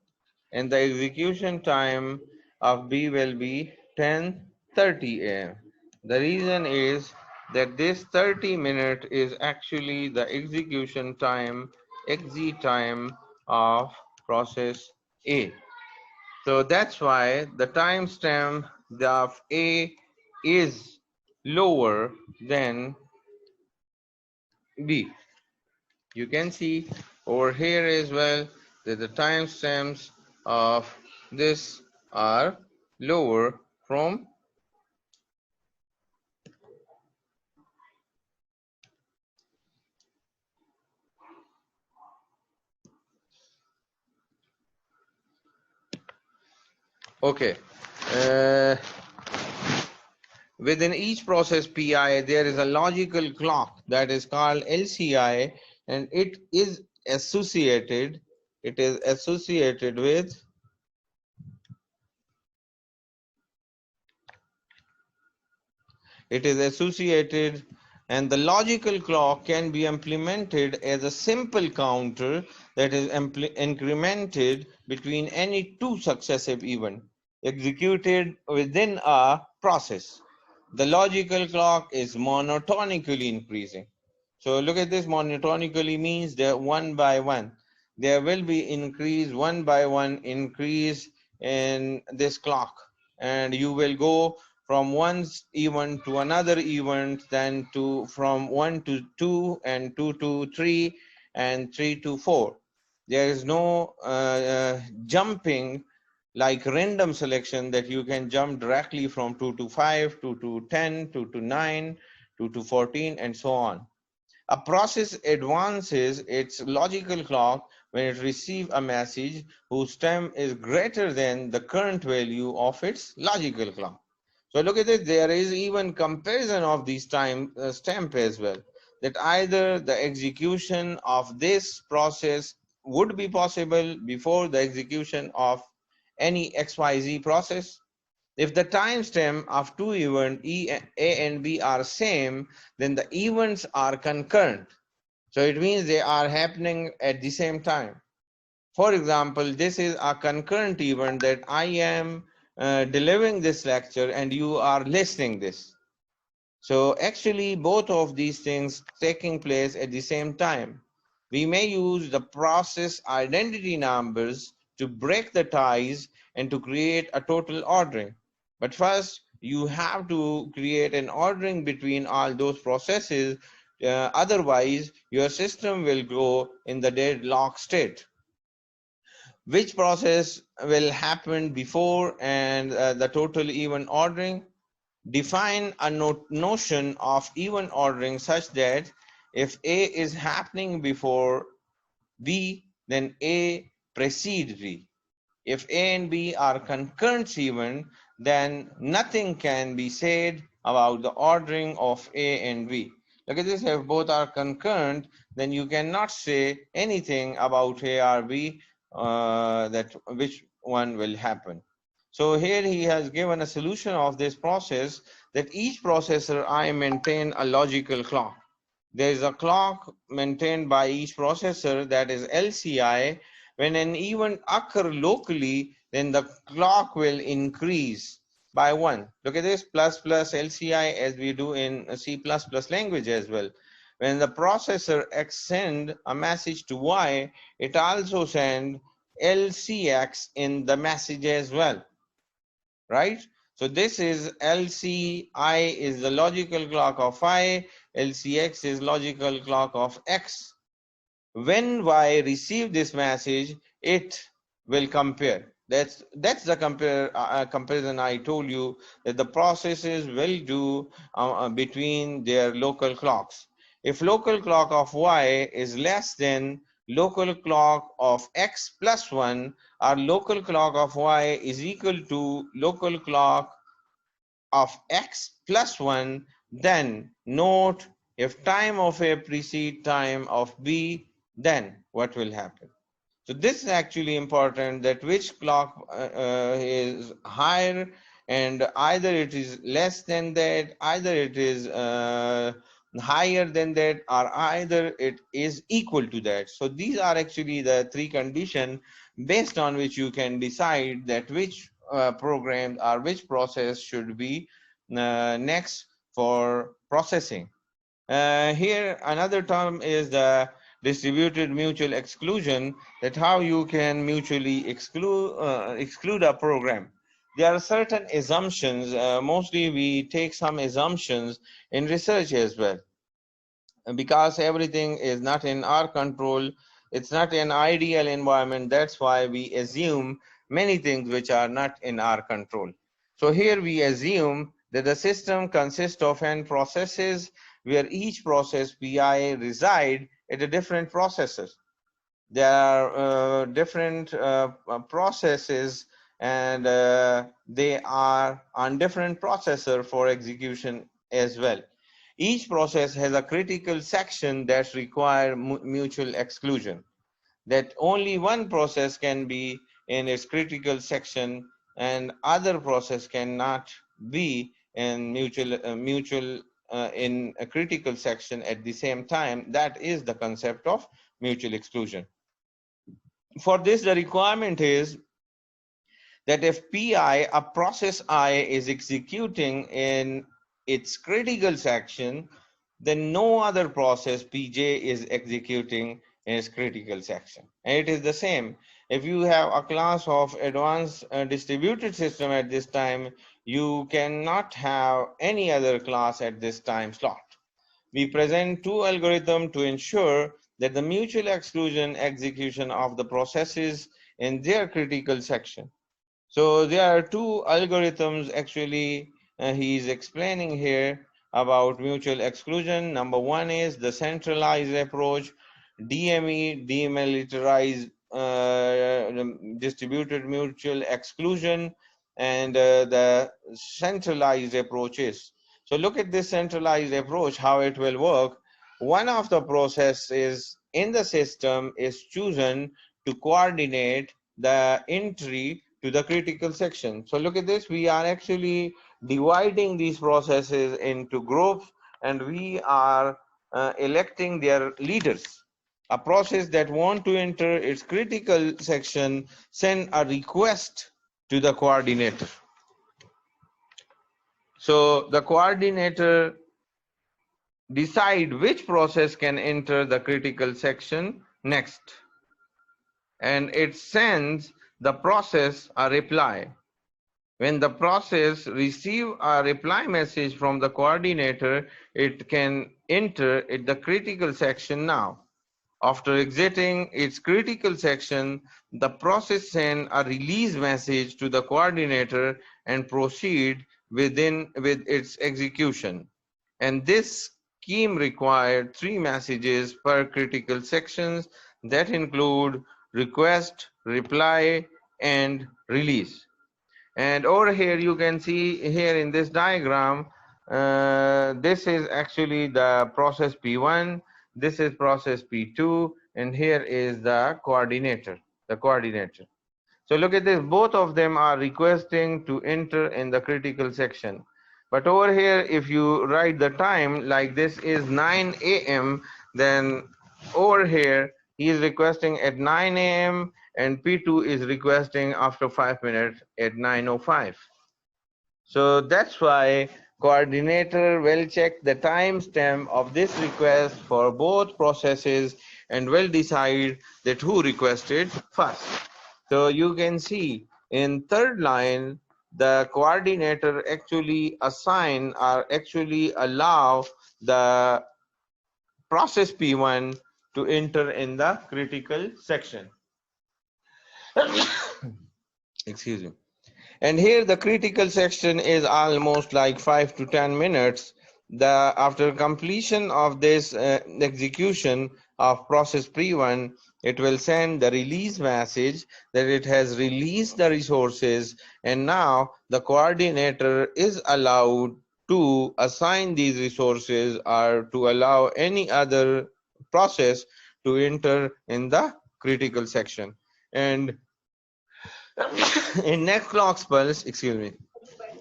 and the execution time of B will be 10:30 a.m. The reason is that this 30 minute is actually the execution time, exit time of process A. So that's why the timestamp of A is lower than B. You can see over here as well that the timestamps of this are lower from. Okay. Within each process PI, there is a logical clock that is called LCI, and it is associated with and the logical clock can be implemented as a simple counter that is incremented between any two successive events executed within a process. The logical clock is monotonically increasing. So look at this, monotonically means that one by one. There will be increase, one by one increase in this clock. And you will go from one event to another event, then from 1 to 2 and 2 to 3 and 3 to 4. There is no jumping like random selection that you can jump directly from 2 to 5, 2 to 10, 2 to 9, 2 to 14, and so on. A process advances its logical clock when it receives a message whose stem is greater than the current value of its logical clock. So look at it, there is even comparison of these time stamp as well, that either the execution of this process would be possible before the execution of any XYZ process. If the timestamp of two events A and B are same, then the events are concurrent. So it means they are happening at the same time. For example, this is a concurrent event that I am delivering this lecture and you are listening this. So actually both of these things taking place at the same time. We may use the process identity numbers to break the ties and to create a total ordering. But first, you have to create an ordering between all those processes. Otherwise, your system will go in the deadlock state. Which process will happen before and the total even ordering? Define a notion of even ordering such that if A is happening before B, then A precedes B. If A and B are concurrent events, then nothing can be said about the ordering of A and B. Look at this, if both are concurrent, then you cannot say anything about A or B, that which one will happen. So here he has given a solution of this process, that each processor I maintain a logical clock. There is a clock maintained by each processor, that is LCI. When an event occurs locally, then the clock will increase by 1. Look at this, plus plus LCI, as we do in C++ language as well. When the processor X send a message to Y, it also send LCX in the message as well, right? So this is LCI is the logical clock of Y, LCX is logical clock of X. When Y receive this message, it will compare. That's the comparison I told you, that the processes will do between their local clocks. If local clock of Y is less than local clock of X plus 1, or local clock of Y is equal to local clock of X plus 1, then note, if time of A precedes time of B, then what will happen? So this is actually important, that which clock is higher, and either it is less than that, either it is higher than that, or either it is equal to that. So these are actually the three conditions based on which you can decide that which program or which process should be next for processing. Here another term is the distributed mutual exclusion, that how you can mutually exclude a program. There are certain assumptions, mostly we take some assumptions in research as well, because everything is not in our control. It's not an ideal environment, that's why we assume many things which are not in our control. So here we assume that the system consists of n processes, where each process pi reside at a different processor. There are different processes, and they are on different processor for execution as well. Each process has a critical section that require mutual exclusion, that only one process can be in its critical section and other process cannot be in in a critical section at the same time. That is the concept of mutual exclusion. For this, the requirement is that if pi, a process I, is executing in its critical section, then no other process pj is executing in its critical section. And it is the same. If you have a class of advanced distributed system at this time, you cannot have any other class at this time slot. We present two algorithms to ensure that the mutual exclusion execution of the processes in their critical section. So there are two algorithms actually he is explaining here about mutual exclusion. Number one is the centralized approach, DME, demilitarized distributed mutual exclusion, and the centralized approaches. So look at this centralized approach, how it will work. One of the processes in the system is chosen to coordinate the entry to the critical section. So look at this, we are actually dividing these processes into groups, and we are electing their leaders. A process that want to enter its critical section send a request to the coordinator. So the coordinator decide which process can enter the critical section next, and it sends the process a reply. When the process receive a reply message from the coordinator, it can enter the critical section now. After exiting its critical section, the process sends a release message to the coordinator and proceed with its execution. And this scheme required 3 messages per critical sections that include request, reply, and release. And over here you can see here in this diagram, this is actually the process P1, this is process P2, and here is the coordinator. So look at this, both of them are requesting to enter in the critical section. But over here, if you write the time, like this is 9 a.m., then over here, he is requesting at 9 a.m. and P2 is requesting after 5 minutes at 9:05. So that's why coordinator will check the timestamp of this request for both processes and will decide that who requested first. So you can see in third line, the coordinator actually assign or actually allow the process P1 to enter in the critical section. Excuse me. And here the critical section is almost like 5 to 10 minutes. After completion of this execution of process P1, it will send the release message that it has released the resources, and now the coordinator is allowed to assign these resources or to allow any other process to enter in the critical section. And in next clock pulse, excuse me,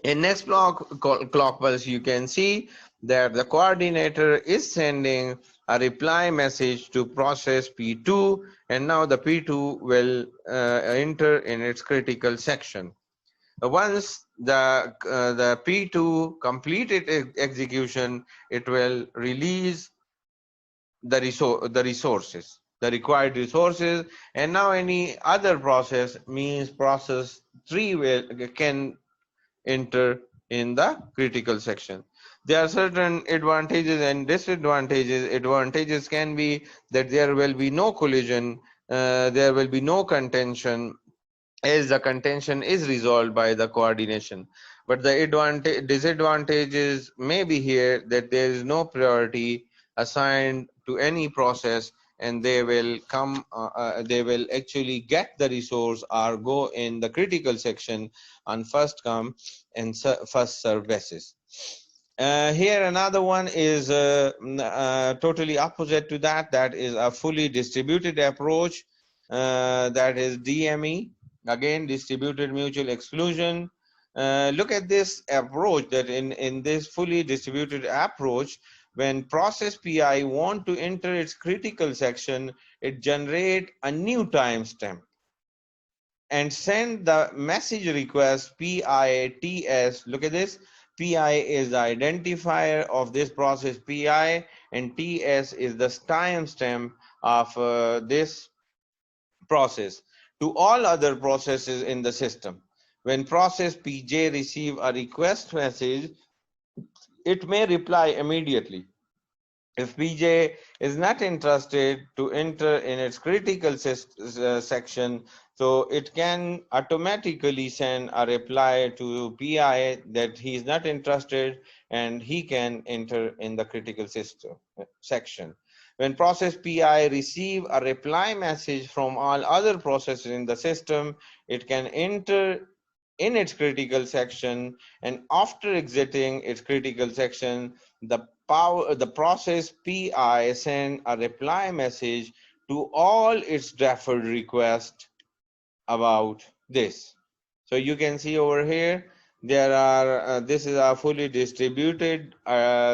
in next clock pulse, you can see that the coordinator is sending a reply message to process P2, and now the P2 will enter in its critical section. Once the P2 completed execution, it will release the required resources, and now any other process, means process 3 can enter in the critical section. There are certain advantages and disadvantages. Advantages can be that there will be no collision, there will be no contention, as the contention is resolved by the coordination. But the disadvantages may be here that there is no priority assigned to any process, and they will they will actually get the resource or go in the critical section on first come and first serve basis. Here another one is totally opposite to that. That is a fully distributed approach, that is DME, again distributed mutual exclusion. Look at this approach, that in this fully distributed approach, when process PI want to enter its critical section, it generate a new timestamp and send the message request PITS. Look at this, PI is the identifier of this process PI, and TS is the timestamp of this process to all other processes in the system. When process PJ receive a request message, it may reply immediately. If PJ is not interested to enter in its critical section, so it can automatically send a reply to PI that he is not interested and he can enter in the critical section. When process PI receive a reply message from all other processes in the system, it can enter in its critical section, and after exiting its critical section, the process PI send a reply message to all its deferred requests about this. So you can see over here, there are this is a fully distributed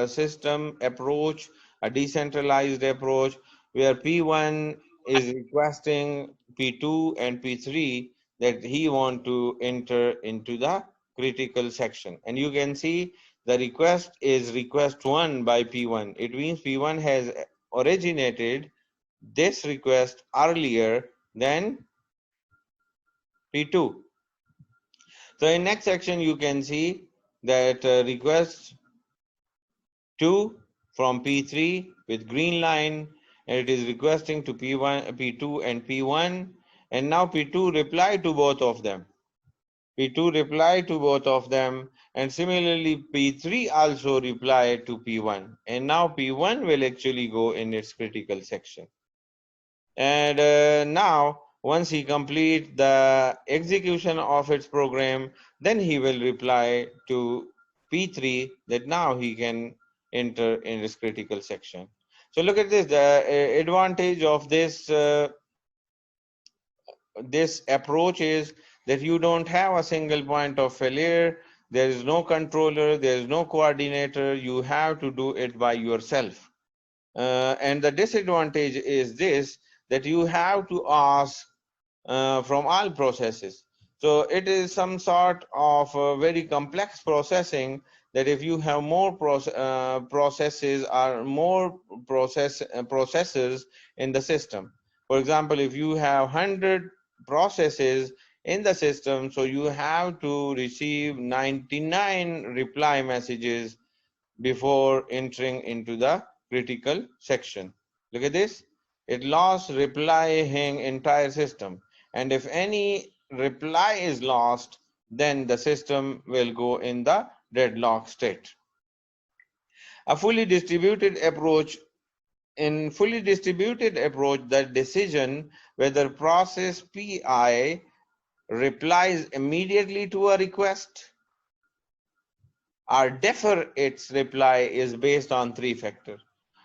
system approach, a decentralized approach, where P1 is requesting P2 and P3 that he want to enter into the critical section. And you can see the request is request 1 by P1. It means P1 has originated this request earlier than P2. So in next section, you can see that request 2 from P3 with green line, and it is requesting to P1, P2 and P1, and now P2 reply to both of them. P2 reply to both of them, and similarly P3 also reply to P1, and now P1 will actually go in its critical section. And now once he complete the execution of its program, then he will reply to P3 that now he can enter in this critical section. So look at this, the advantage of this approach is that you don't have a single point of failure. There is no controller, there is no coordinator. You have to do it by yourself. And the disadvantage is this, that you have to ask from all processes. So it is some sort of very complex processing, that if you have more processes or more processors in the system. For example, if you have 100 processes in the system, so you have to receive 99 reply messages before entering into the critical section. Look at this. It lost replying entire system. And if any reply is lost, then the system will go in the deadlock state. A fully distributed approach, in fully distributed approach, the decision whether process PI replies immediately to a request or defer its reply is based on 3 factors.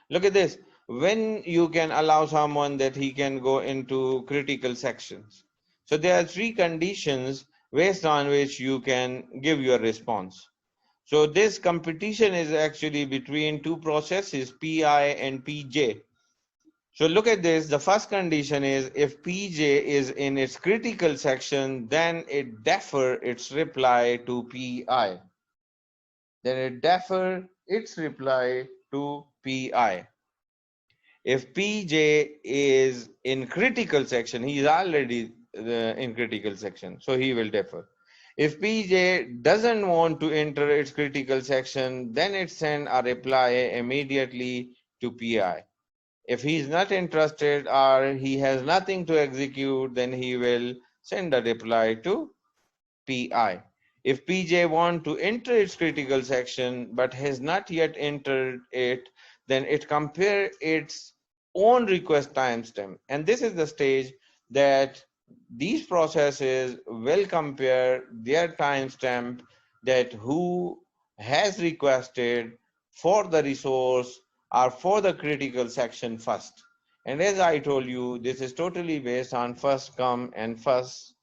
Look at this. When you can allow someone that he can go into critical sections. So there are 3 conditions based on which you can give your response. So this competition is actually between 2 processes, PI and PJ. So look at this. The first condition is if PJ is in its critical section, then it defer its reply to PI. Then it defer its reply to PI. If PJ is in critical section, he is already in critical section, so he will defer. If PJ doesn't want to enter its critical section, then it send a reply immediately to PI. If he is not interested or he has nothing to execute, then he will send a reply to PI. If PJ want to enter its critical section but has not yet entered it, then it compare its own request timestamp. And this is the stage that these processes will compare their timestamp, that who has requested for the resource or for the critical section first. And as I told you, this is totally based on first come and first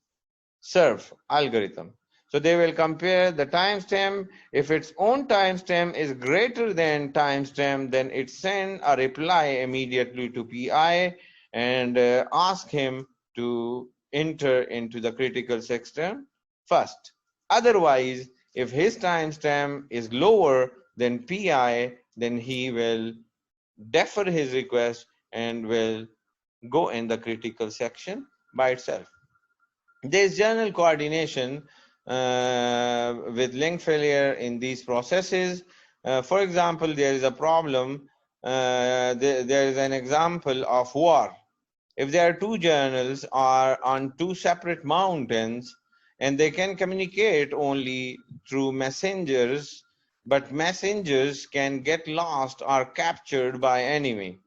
serve algorithm. So they will compare the timestamp. If its own timestamp is greater than timestamp, then it send a reply immediately to PI and ask him to enter into the critical section first. Otherwise, if his timestamp is lower than PI, then he will defer his request and will go in the critical section by itself. There is general coordination with link failure in these processes. For example, there is a problem, there is an example of war. If there are 2 journals are on 2 separate mountains and they can communicate only through messengers, but messengers can get lost or captured by enemy.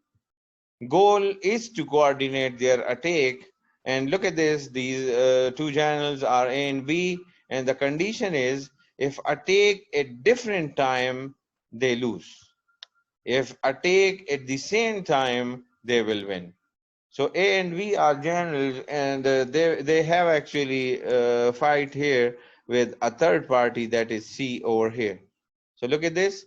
Goal is to coordinate their attack. And look at this, these two channels are A and B, and the condition is if attack at different time, they lose. If attack at the same time, they will win. So A and B are channels, and they have actually fight here with a third party, that is C over here. So look at this.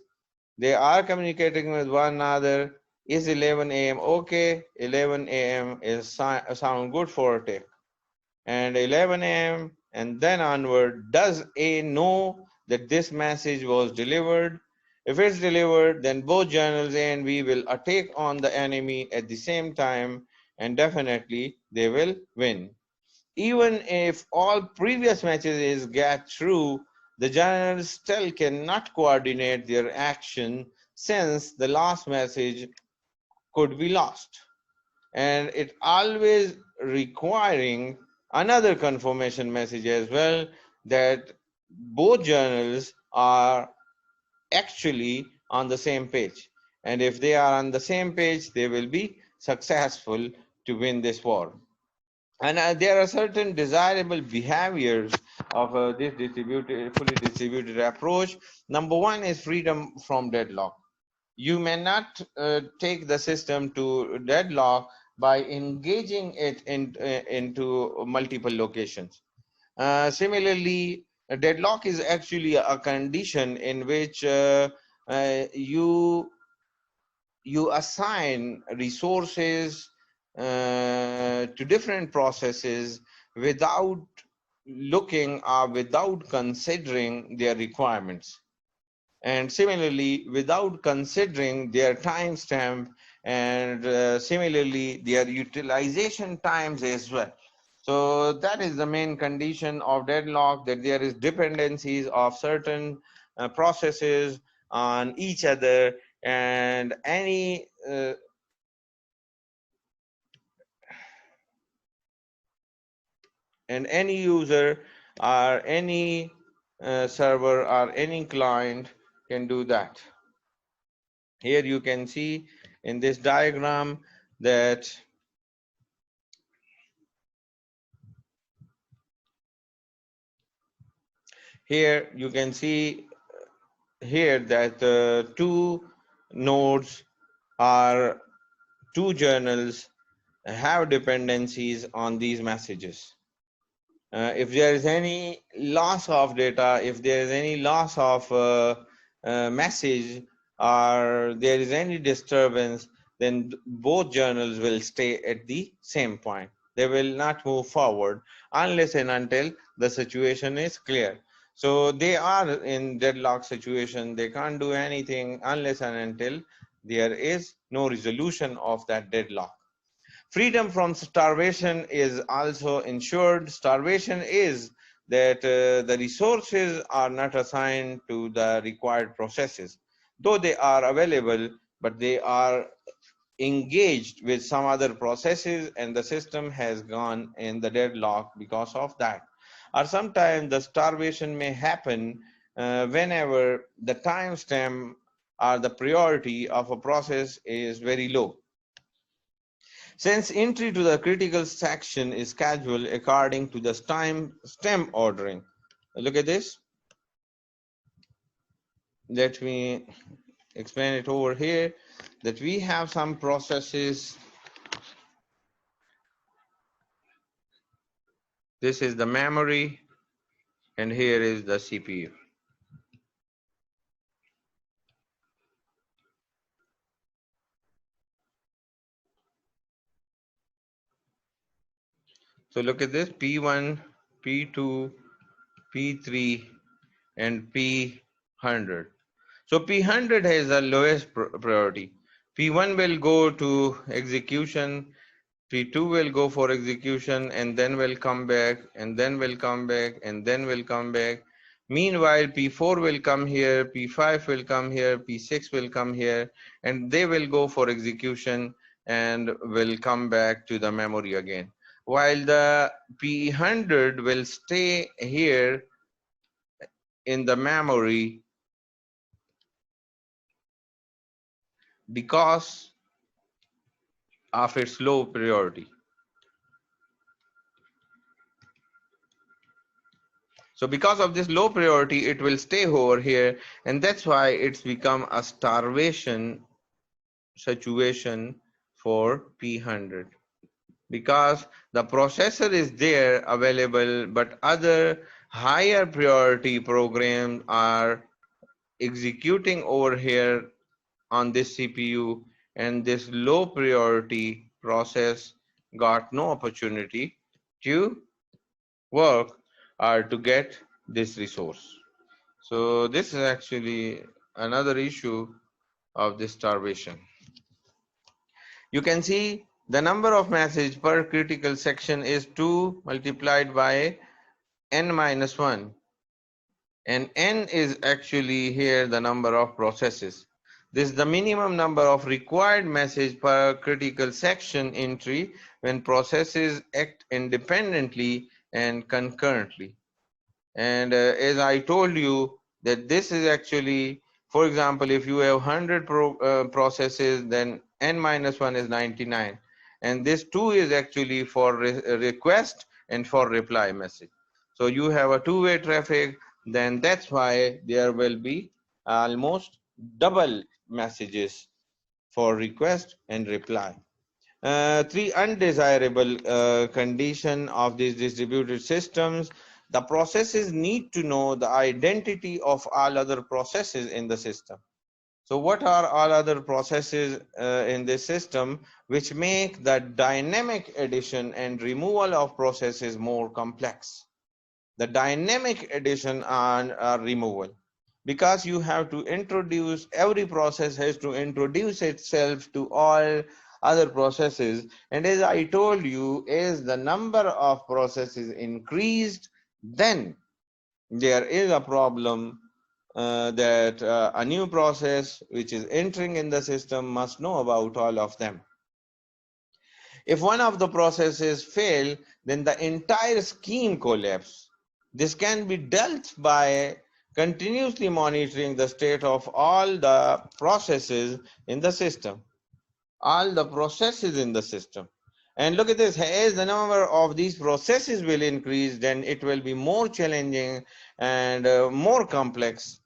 They are communicating with one another. Is 11 a.m. okay? 11 a.m. is sound good for attack. And 11 a.m. and then onward, does A know that this message was delivered? If it's delivered, then both journals A and B will attack on the enemy at the same time, and definitely they will win. Even if all previous messages get through, the journals still cannot coordinate their action since the last message could be lost. And it always requiring another confirmation message as well, that both journals are actually on the same page. And if they are on the same page, they will be successful to win this war. And there are certain desirable behaviors of this fully distributed approach. Number one is freedom from deadlock. You may not take the system to deadlock by engaging it into multiple locations. Similarly, a deadlock is actually a condition in which you assign resources to different processes without looking or without considering their requirements, and similarly without considering their timestamp, and similarly their utilization times as well. So that is the main condition of deadlock, that there is dependencies of certain processes on each other, and any user or any server or any client can do that. Here you can see in this diagram that here you can see here that two nodes or two journals have dependencies on these messages. If there is any loss of data, if there is any loss of message, or there is any disturbance, then both journals will stay at the same point. They will not move forward unless and until the situation is clear. So they are in deadlock situation. They can't do anything unless and until there is no resolution of that deadlock. Freedom from starvation is also ensured. Starvation is that the resources are not assigned to the required processes, though they are available, but they are engaged with some other processes, and the system has gone in the deadlock because of that. Or sometimes the starvation may happen whenever the timestamp or the priority of a process is very low. Since entry to the critical section is scheduled according to the stem ordering. Look at this. Let me explain it over here, that we have some processes. This is the memory, and here is the CPU. So look at this, P1, P2, P3, and P100. So P100 has the lowest priority. P1 will go to execution, P2 will go for execution, and then will come back, and then will come back, and then will come back. Meanwhile, P4 will come here, P5 will come here, P6 will come here, and they will go for execution and will come back to the memory again. While the P100 will stay here in the memory because of its low priority. So because of this low priority, it will stay over here, and that's why it's become a starvation situation for P100. Because the processor is there available, but other higher priority programs are executing over here on this CPU, and this low priority process got no opportunity to work or to get this resource. So this is actually another issue of this starvation. You can see the number of messages per critical section is 2 multiplied by n minus 1, and n is actually here the number of processes. This is the minimum number of required message per critical section entry when processes act independently and concurrently. And as I told you that this is actually, for example, if you have 100 processes, then n minus 1 is 99, and this 2 is actually for request and for reply message. So you have a two-way traffic, then that's why there will be almost double messages for request and reply. Three undesirable condition of these distributed systems. The processes need to know the identity of all other processes in the system. So what are all other processes in this system, which make the dynamic addition and removal of processes more complex? The dynamic addition and removal, because you have to introduce, every process has to introduce itself to all other processes, and as I told you, as the number of processes increased, then there is a problem that a new process which is entering in the system must know about all of them. If one of the processes fail, then the entire scheme collapses. This can be dealt by continuously monitoring the state of all the processes in the system. All the processes in the system. And look at this, as the number of these processes will increase, then it will be more challenging and more complex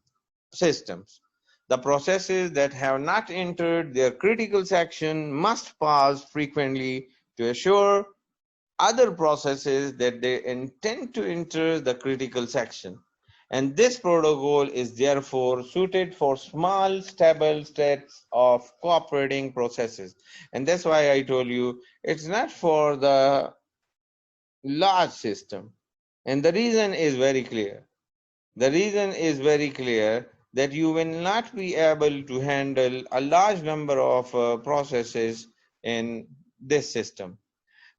systems. The processes that have not entered their critical section must pause frequently to assure other processes that they intend to enter the critical section. And this protocol is therefore suited for small, stable states of cooperating processes. And that's why I told you it's not for the large system. And the reason is very clear. The reason is very clear that you will not be able to handle a large number of processes in this system.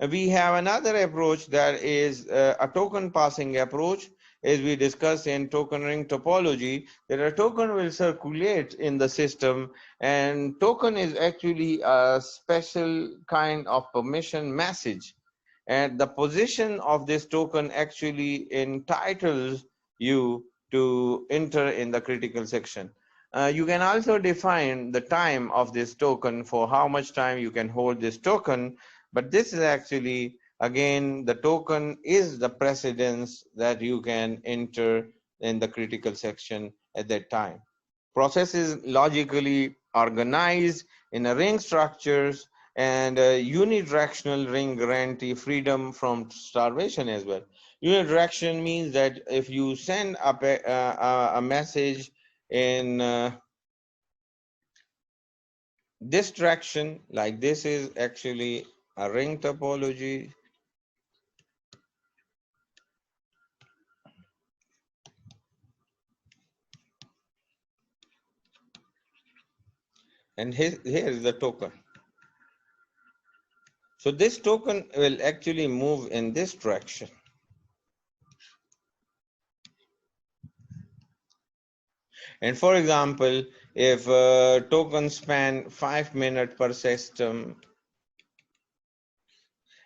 We have another approach that is a token passing approach, as we discussed in token ring topology, that a token will circulate in the system, and token is actually a special kind of permission message, and the position of this token actually entitles you to enter in the critical section. You can also define the time of this token, for how much time you can hold this token, but this is actually, again, the token is the precedence that you can enter in the critical section at that time. Processes logically organized in a ring structures, and unidirectional ring guarantee freedom from starvation as well. Unidirection means that if you send a message in this direction, like this is actually a ring topology, and here is the token. So this token will actually move in this direction. And for example, if token span 5 minutes per system,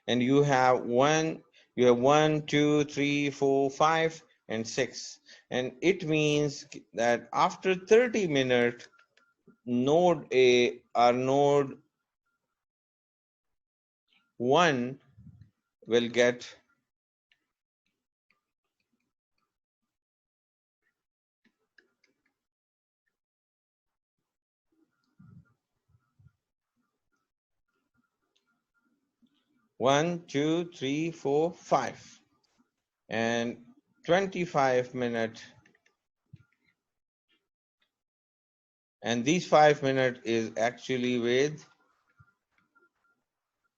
and you have one, 2, 3, 4, 5, and 6, and it means that after 30 minutes, node A or node 1 will get one, two, three, four, 5, and 25-minute, and these 5 minutes is actually with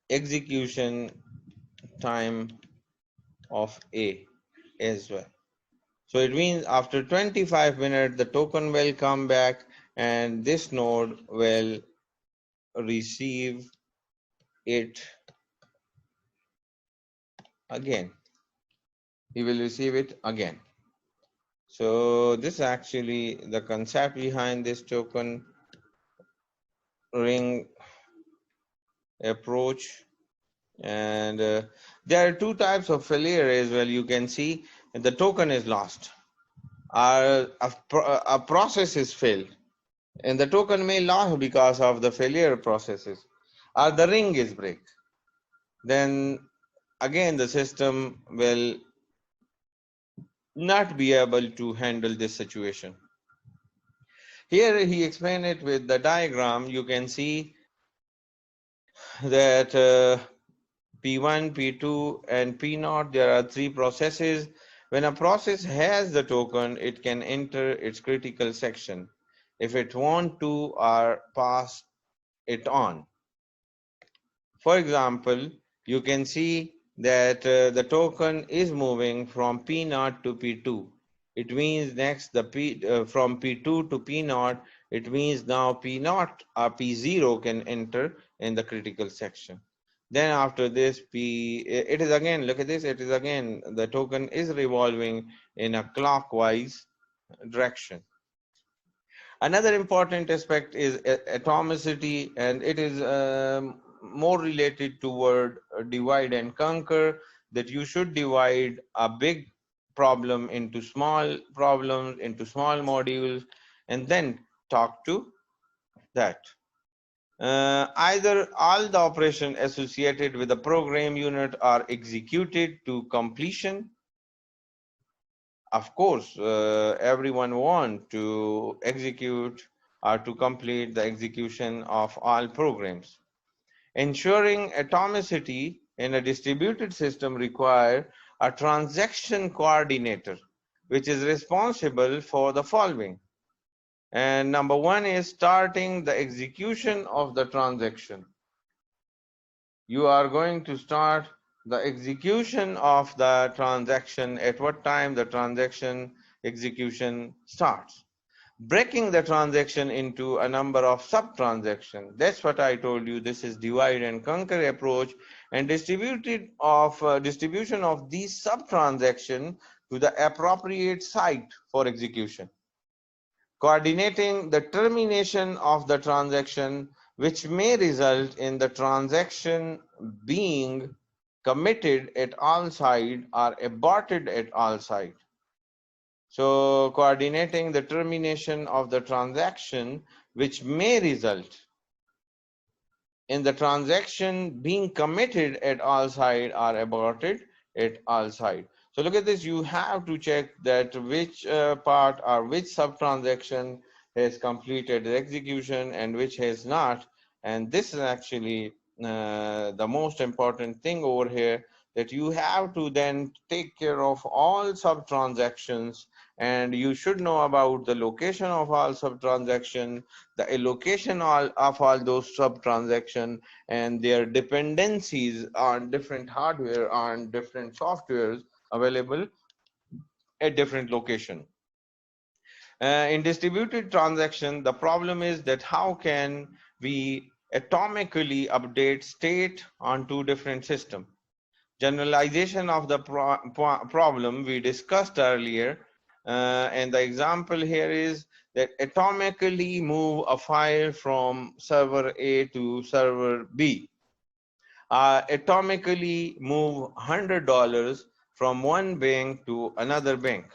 execution time of A as well. So it means after 25 minutes, the token will come back and this node will receive it again. He will receive it again. So this is actually the concept behind this token ring approach. And there are two types of failure as well. You can see the token is lost. A process is failed. And the token may lose because of the failure processes. Or the ring is break. Then again the system will not be able to handle this situation. Here he explained it with the diagram. You can see that P1, P2 and P0, there are 3 processes. When a process has the token, it can enter its critical section if it want to or pass it on. For example, you can see that the token is moving from P0 to P2. It means next from P2 to P0, it means now P0 or P0 can enter in the critical section. Then after this, it is again, look at this, it is again, the token is revolving in a clockwise direction. Another important aspect is atomicity, and it is more related toward divide and conquer, that you should divide a big problem into small problems, into small modules, and then talk to that. Either all the operation associated with the program unit are executed to completion. Of course, everyone want to execute or to complete the execution of all programs. Ensuring atomicity in a distributed system require a transaction coordinator, which is responsible for the following. And number 1 is starting the execution of the transaction. You are going to start the execution of the transaction at what time the transaction execution starts. Breaking the transaction into a number of sub-transactions. That's what I told you. This is divide and conquer approach, and distribution of these sub-transactions to the appropriate site for execution. Coordinating the termination of the transaction, which may result in the transaction being committed at all sides or aborted at all sides. So coordinating the termination of the transaction, which may result in the transaction being committed at all sides or aborted at all sides. So look at this, you have to check that which part or which sub-transaction has completed the execution and which has not. And this is actually the most important thing over here, that you have to then take care of all sub-transactions, and you should know about the location of all sub-transaction, the allocation of all those sub-transactions, and their dependencies on different hardware, on different softwares available at different location. In distributed transaction, the problem is that how can we atomically update state on 2 different systems? Generalization of the problem we discussed earlier, and the example here is that atomically move a file from server A to server B. Atomically move $100 from one bank to another bank.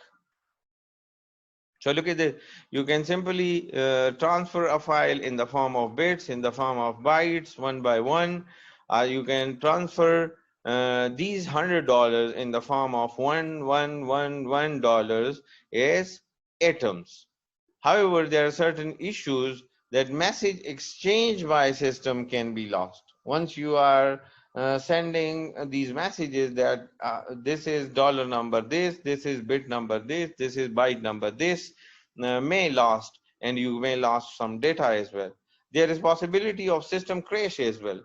So look at this. You can simply transfer a file in the form of bits, in the form of bytes, one by one. you can transfer these $100 in the form of $1,111 as atoms. However, there are certain issues that message exchange by system can be lost. Once you are sending these messages that this is dollar number this is bit number this is byte number this, may lost, and you may lost some data as well. There is possibility of system crash as well.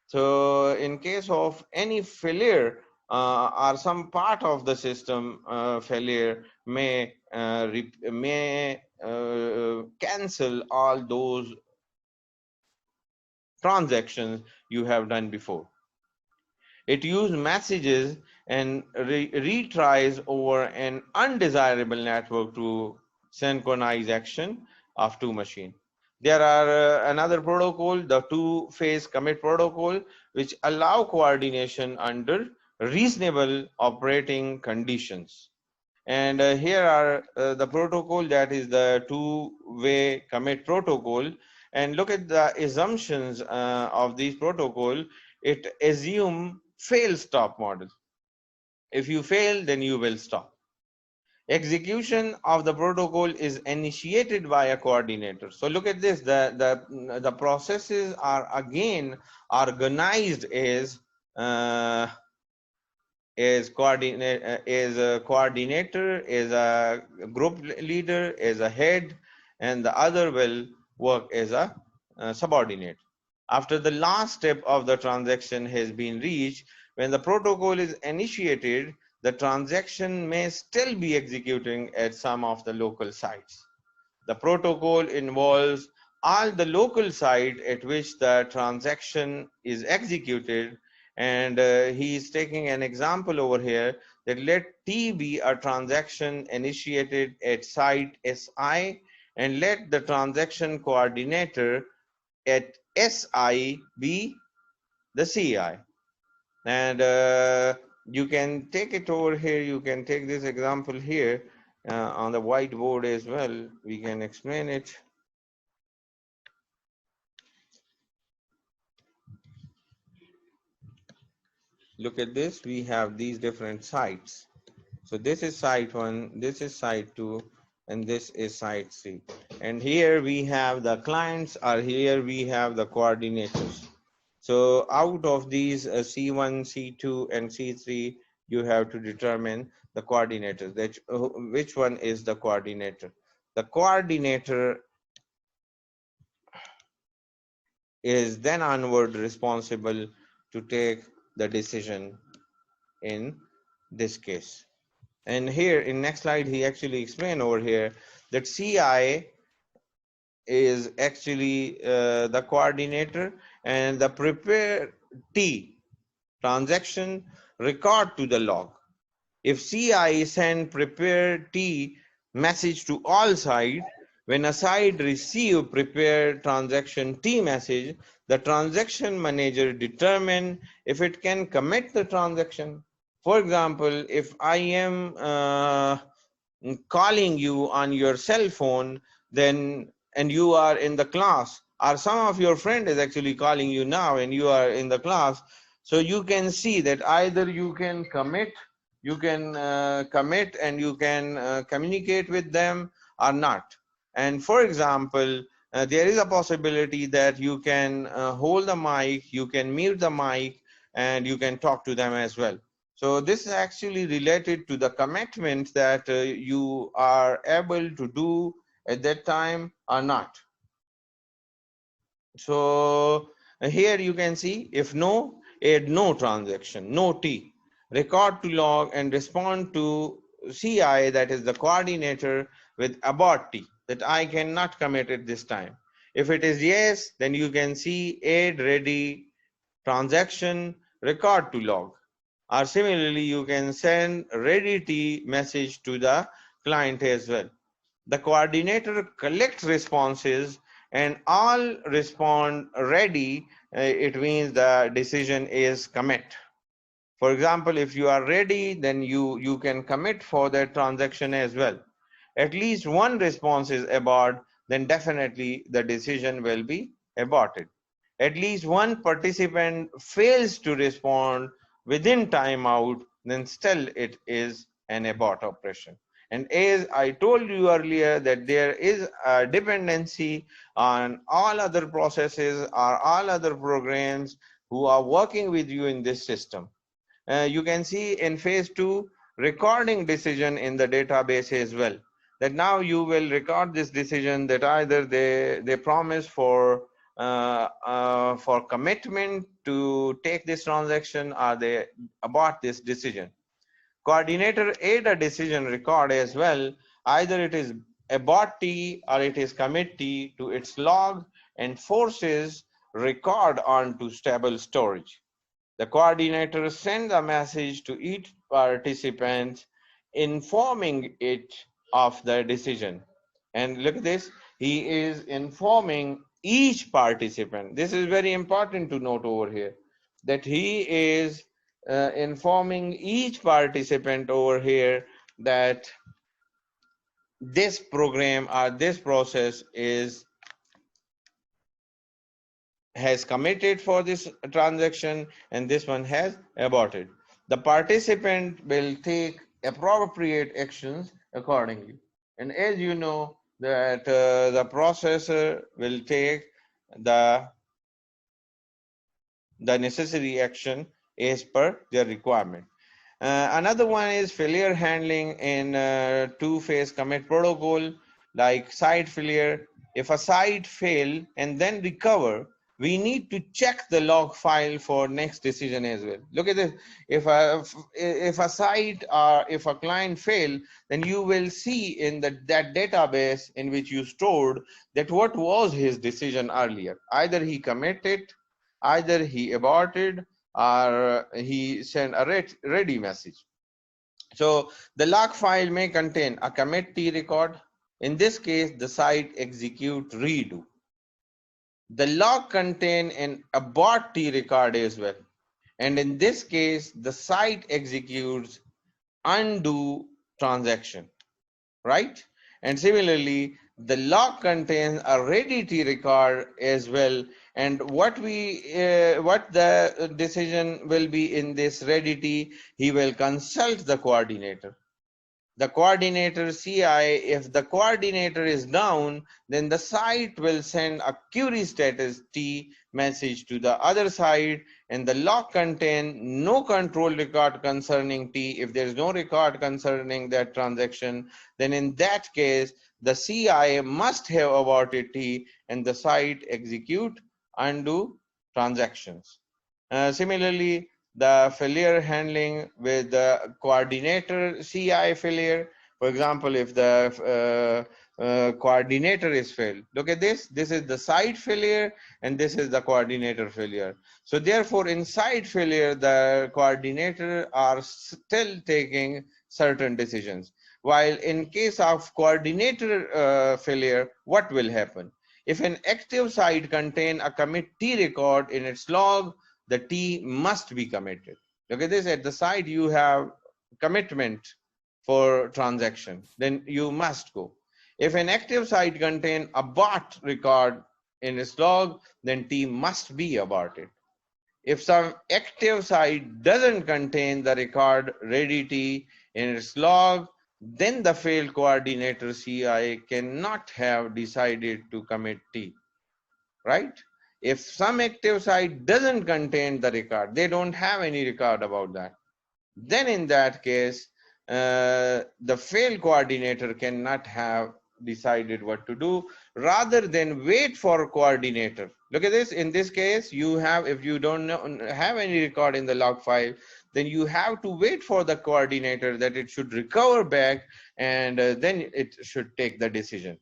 So in case of any failure or some part of the system failure may cancel all those transactions you have done before. It uses messages and retries over an undesirable network to synchronize action of two machines. There are another protocol, the two-phase commit protocol, which allow coordination under reasonable operating conditions. And here are the protocol, that is the two-way commit protocol. And look at the assumptions of this protocol. It assumes fail stop model. If you fail, then you will stop. Execution of the protocol is initiated by a coordinator. So look at this, the processes are again organized as a coordinator, as a group leader, as a head, and the other will work as a subordinate. After the last step of the transaction has been reached, when the protocol is initiated, the transaction may still be executing at some of the local sites. The protocol involves all the local site at which the transaction is executed, and he is taking an example over here that let T be a transaction initiated at site SI, and let the transaction coordinator at SI be the CI. And you can take it over here, you can take this example here on the whiteboard as well. We can explain it. Look at this, we have these different sites. So this is site 1, this is site 2, and this is site 3. And here we have the clients, or here we have the coordinators. So out of these C1, C2, and C3, you have to determine the coordinators, that which one is the coordinator. The coordinator is then onward responsible to take the decision in this case. And here in next slide, he actually explained over here that CI is actually the coordinator, and the prepare T transaction record to the log. If CI send prepare T message to all sides, when a side receive prepare transaction T message, the transaction manager determine if it can commit the transaction. For example, if I am calling you on your cell phone, then and you are in the class, or some of your friend is actually calling you now and you are in the class, so you can see that either you can commit and you can communicate with them or not. And for example, there is a possibility that you can hold the mic, you can mute the mic, and you can talk to them as well. So this is actually related to the commitment that you are able to do at that time or not. So here you can see, if no, add no transaction, no T, record to log and respond to CI, that is the coordinator, with abort T, that I cannot commit at this time. If it is yes, then you can see add ready transaction, record to log. Or similarly, you can send ready T message to the client as well. The coordinator collects responses and all respond ready. It means the decision is commit. For example, if you are ready, then you can commit for that transaction as well. At least one response is abort, then definitely the decision will be aborted. at least one participant fails to respond within timeout, then still it is an abort operation. And as I told you earlier that there is a dependency on all other processes or all other programs who are working with you in this system. You can see in phase 2 recording decision in the database as well, that now you will record this decision that either they promise for commitment to take this transaction or they abort this decision. Coordinator add a decision record as well, either it is abort T or it is commit T to its log and forces record onto stable storage. The coordinator sends a message to each participant informing it of the decision. And look at this, he is informing each participant. This is very important to note over here, that he is informing each participant over here that this program or this process has committed for this transaction and this one has aborted. The participant will take appropriate actions accordingly. And as you know that the processor will take the necessary action as per their requirement. Another one is failure handling in two-phase commit protocol, like site failure. If a site fail and then recover, we need to check the log file for next decision as well. Look at this. If a site or if a client fail, then you will see in that database in which you stored that what was his decision earlier. Either he committed, either he aborted, or he sent a ready message. So the log file may contain a commit T record. In this case, the site execute redo. The log contain an abort T record as well. And in this case, the site executes undo transaction, right? And similarly, the log contains a ready T record as well. And what the decision will be in this ready T, he will consult the coordinator. The coordinator CI, if the coordinator is down, then the site will send a query status T message to the other side, and the log contain no control record concerning T. If there is no record concerning that transaction, then in that case, the CI must have aborted T and the site execute undo transactions. Similarly, the failure handling with the coordinator CI failure. For example, if the coordinator is failed, look at this. This is the site failure and this is the coordinator failure. So therefore, in site failure, the coordinator are still taking certain decisions. While in case of coordinator failure, what will happen? If an active site contain a commit T record in its log, the T must be committed. Look at this, at the side you have commitment for transaction, then you must go. If an active site contain abort record in its log, then T must be aborted. If some active site doesn't contain the record ready T in its log, then the failed coordinator CI cannot have decided to commit T, right? If some active site doesn't contain the record, they don't have any record about that, then in that case, the failed coordinator cannot have decided what to do rather than wait for coordinator. Look at this. In this case, you have, if you don't have any record in the log file, then you have to wait for the coordinator that it should recover back and then it should take the decision.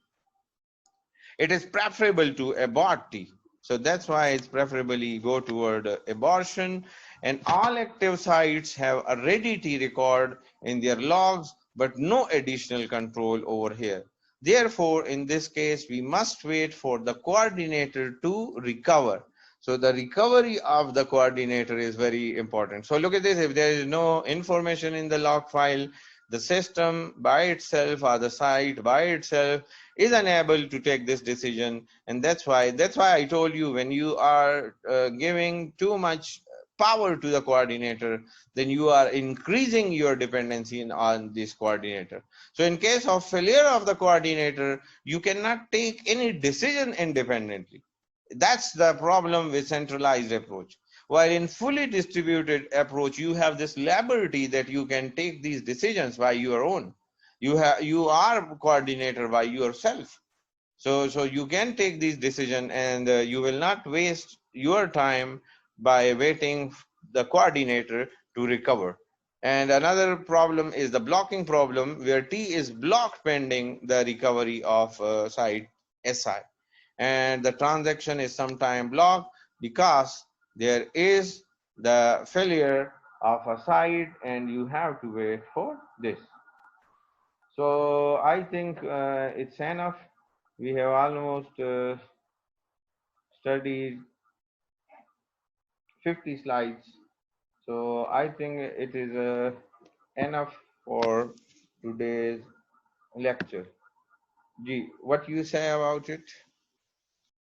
It is preferable to abort T. So that's why it's preferably go toward abortion. And all active sites have a ready T record in their logs, but no additional control over here. Therefore, in this case, we must wait for the coordinator to recover. So the recovery of the coordinator is very important. So look at this, if there is no information in the log file, the system by itself or the site by itself is unable to take this decision. And that's why I told you, when you are giving too much power to the coordinator, then you are increasing your dependency on this coordinator. So in case of failure of the coordinator, you cannot take any decision independently. That's the problem with centralized approach. While in fully distributed approach, you have this liberty that you can take these decisions by your own. You are coordinator by yourself. So you can take these decisions, and you will not waste your time by waiting the coordinator to recover. And another problem is the blocking problem, where T is blocked pending the recovery of site SI, and the transaction is sometime blocked because there is the failure of a site, and you have to wait for this. So I think it's enough. We have almost studied 50 slides. So I think it is enough for today's lecture. G, what you say about it?